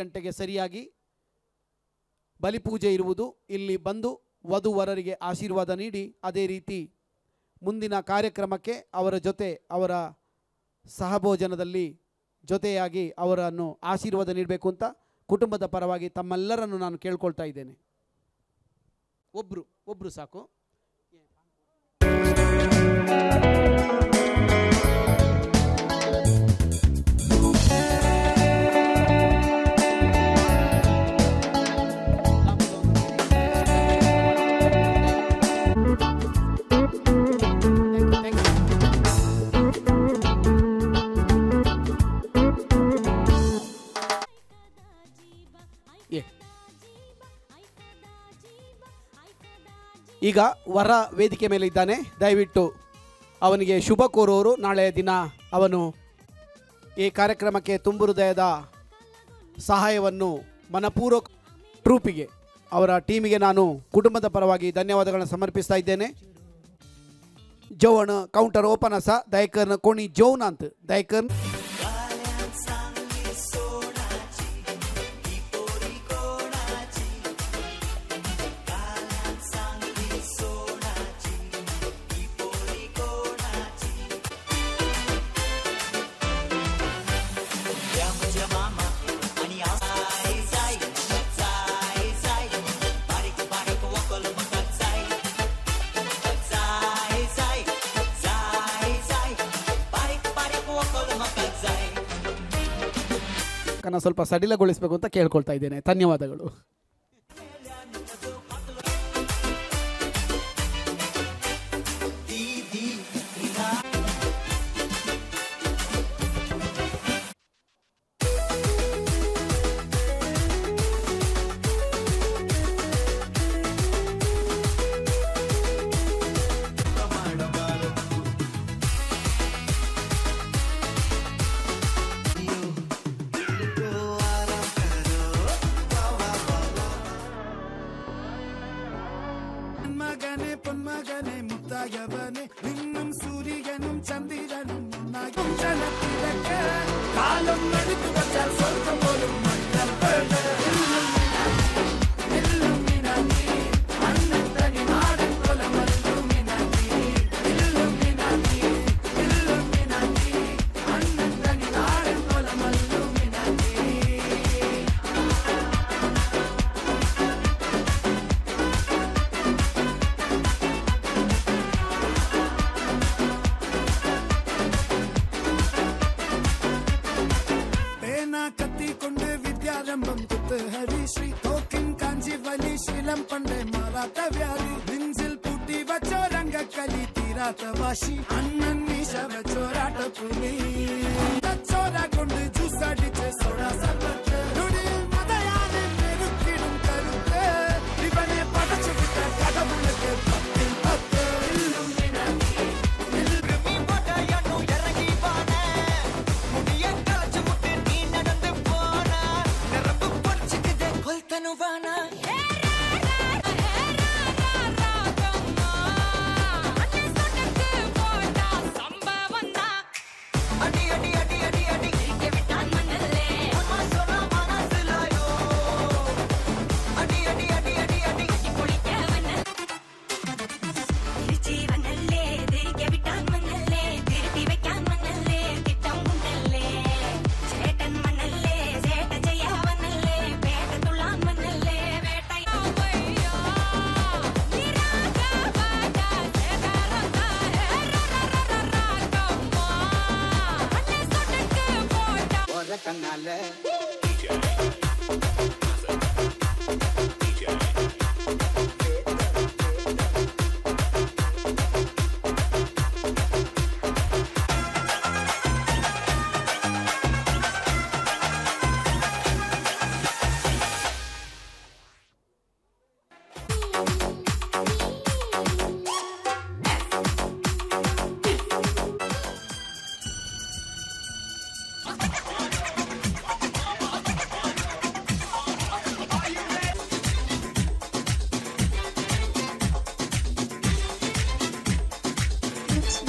ಗಂಟೆಗೆ ಸರಿಯಾಗಿ ಬಲಿಪೂಜೆ ಇರುವುದು. ಇಲ್ಲಿ ಬಂದು ವಧುವರರಿಗೆ ಆಶೀರ್ವಾದ ನೀಡಿ ಅದೇ ರೀತಿ ಮುಂದಿನ ಕಾರ್ಯಕ್ರಮಕ್ಕೆ ಅವರ ಜೊತೆ ಅವರ ಸಹಭೋಜನದಲ್ಲಿ ಜೊತೆಯಾಗಿ ಅವರನ್ನು ಆಶೀರ್ವಾದ ನೀಡಬೇಕು ಅಂತ ಕುಟುಂಬದ ಪರವಾಗಿ ತಮ್ಮೆಲ್ಲರನ್ನು ನಾನು ಕೇಳ್ಕೊಳ್ತಾ ಇದ್ದೇನೆ. ಒಬ್ಬರು ಸಾಕು. ಈಗ ವರ ವೇದಿಕೆ ಮೇಲೆ ಇದ್ದಾನೆ. ದಯವಿಟ್ಟು ಅವನಿಗೆ ಶುಭ ಕೋರುವವರು. ನಾಳೆಯ ದಿನ ಅವನು ಈ ಕಾರ್ಯಕ್ರಮಕ್ಕೆ ತುಂಬು ಹೃದಯದ ಸಹಾಯವನ್ನು ಮನಪೂರ್ವಕ ಟ್ರೂಪಿಗೆ ಅವರ ಟೀಮಿಗೆ ನಾನು ಕುಟುಂಬದ ಪರವಾಗಿ ಧನ್ಯವಾದಗಳನ್ನು ಸಮರ್ಪಿಸ್ತಾ ಇದ್ದೇನೆ. ಜೋವಣ ಕೌಂಟರ್ ಓಪನ್ ಅಸ ದಯಕರ್ನ ಕೋಣಿ ಜೋನ್ ಅಂತ ದಯಕರ್ನ ಸ್ವಲ್ಪ ಸಡಿಲಗೊಳಿಸಬೇಕು ಅಂತ ಕೇಳ್ಕೊಳ್ತಾ ಇದ್ದೇನೆ. ಧನ್ಯವಾದಗಳು.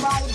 Bye.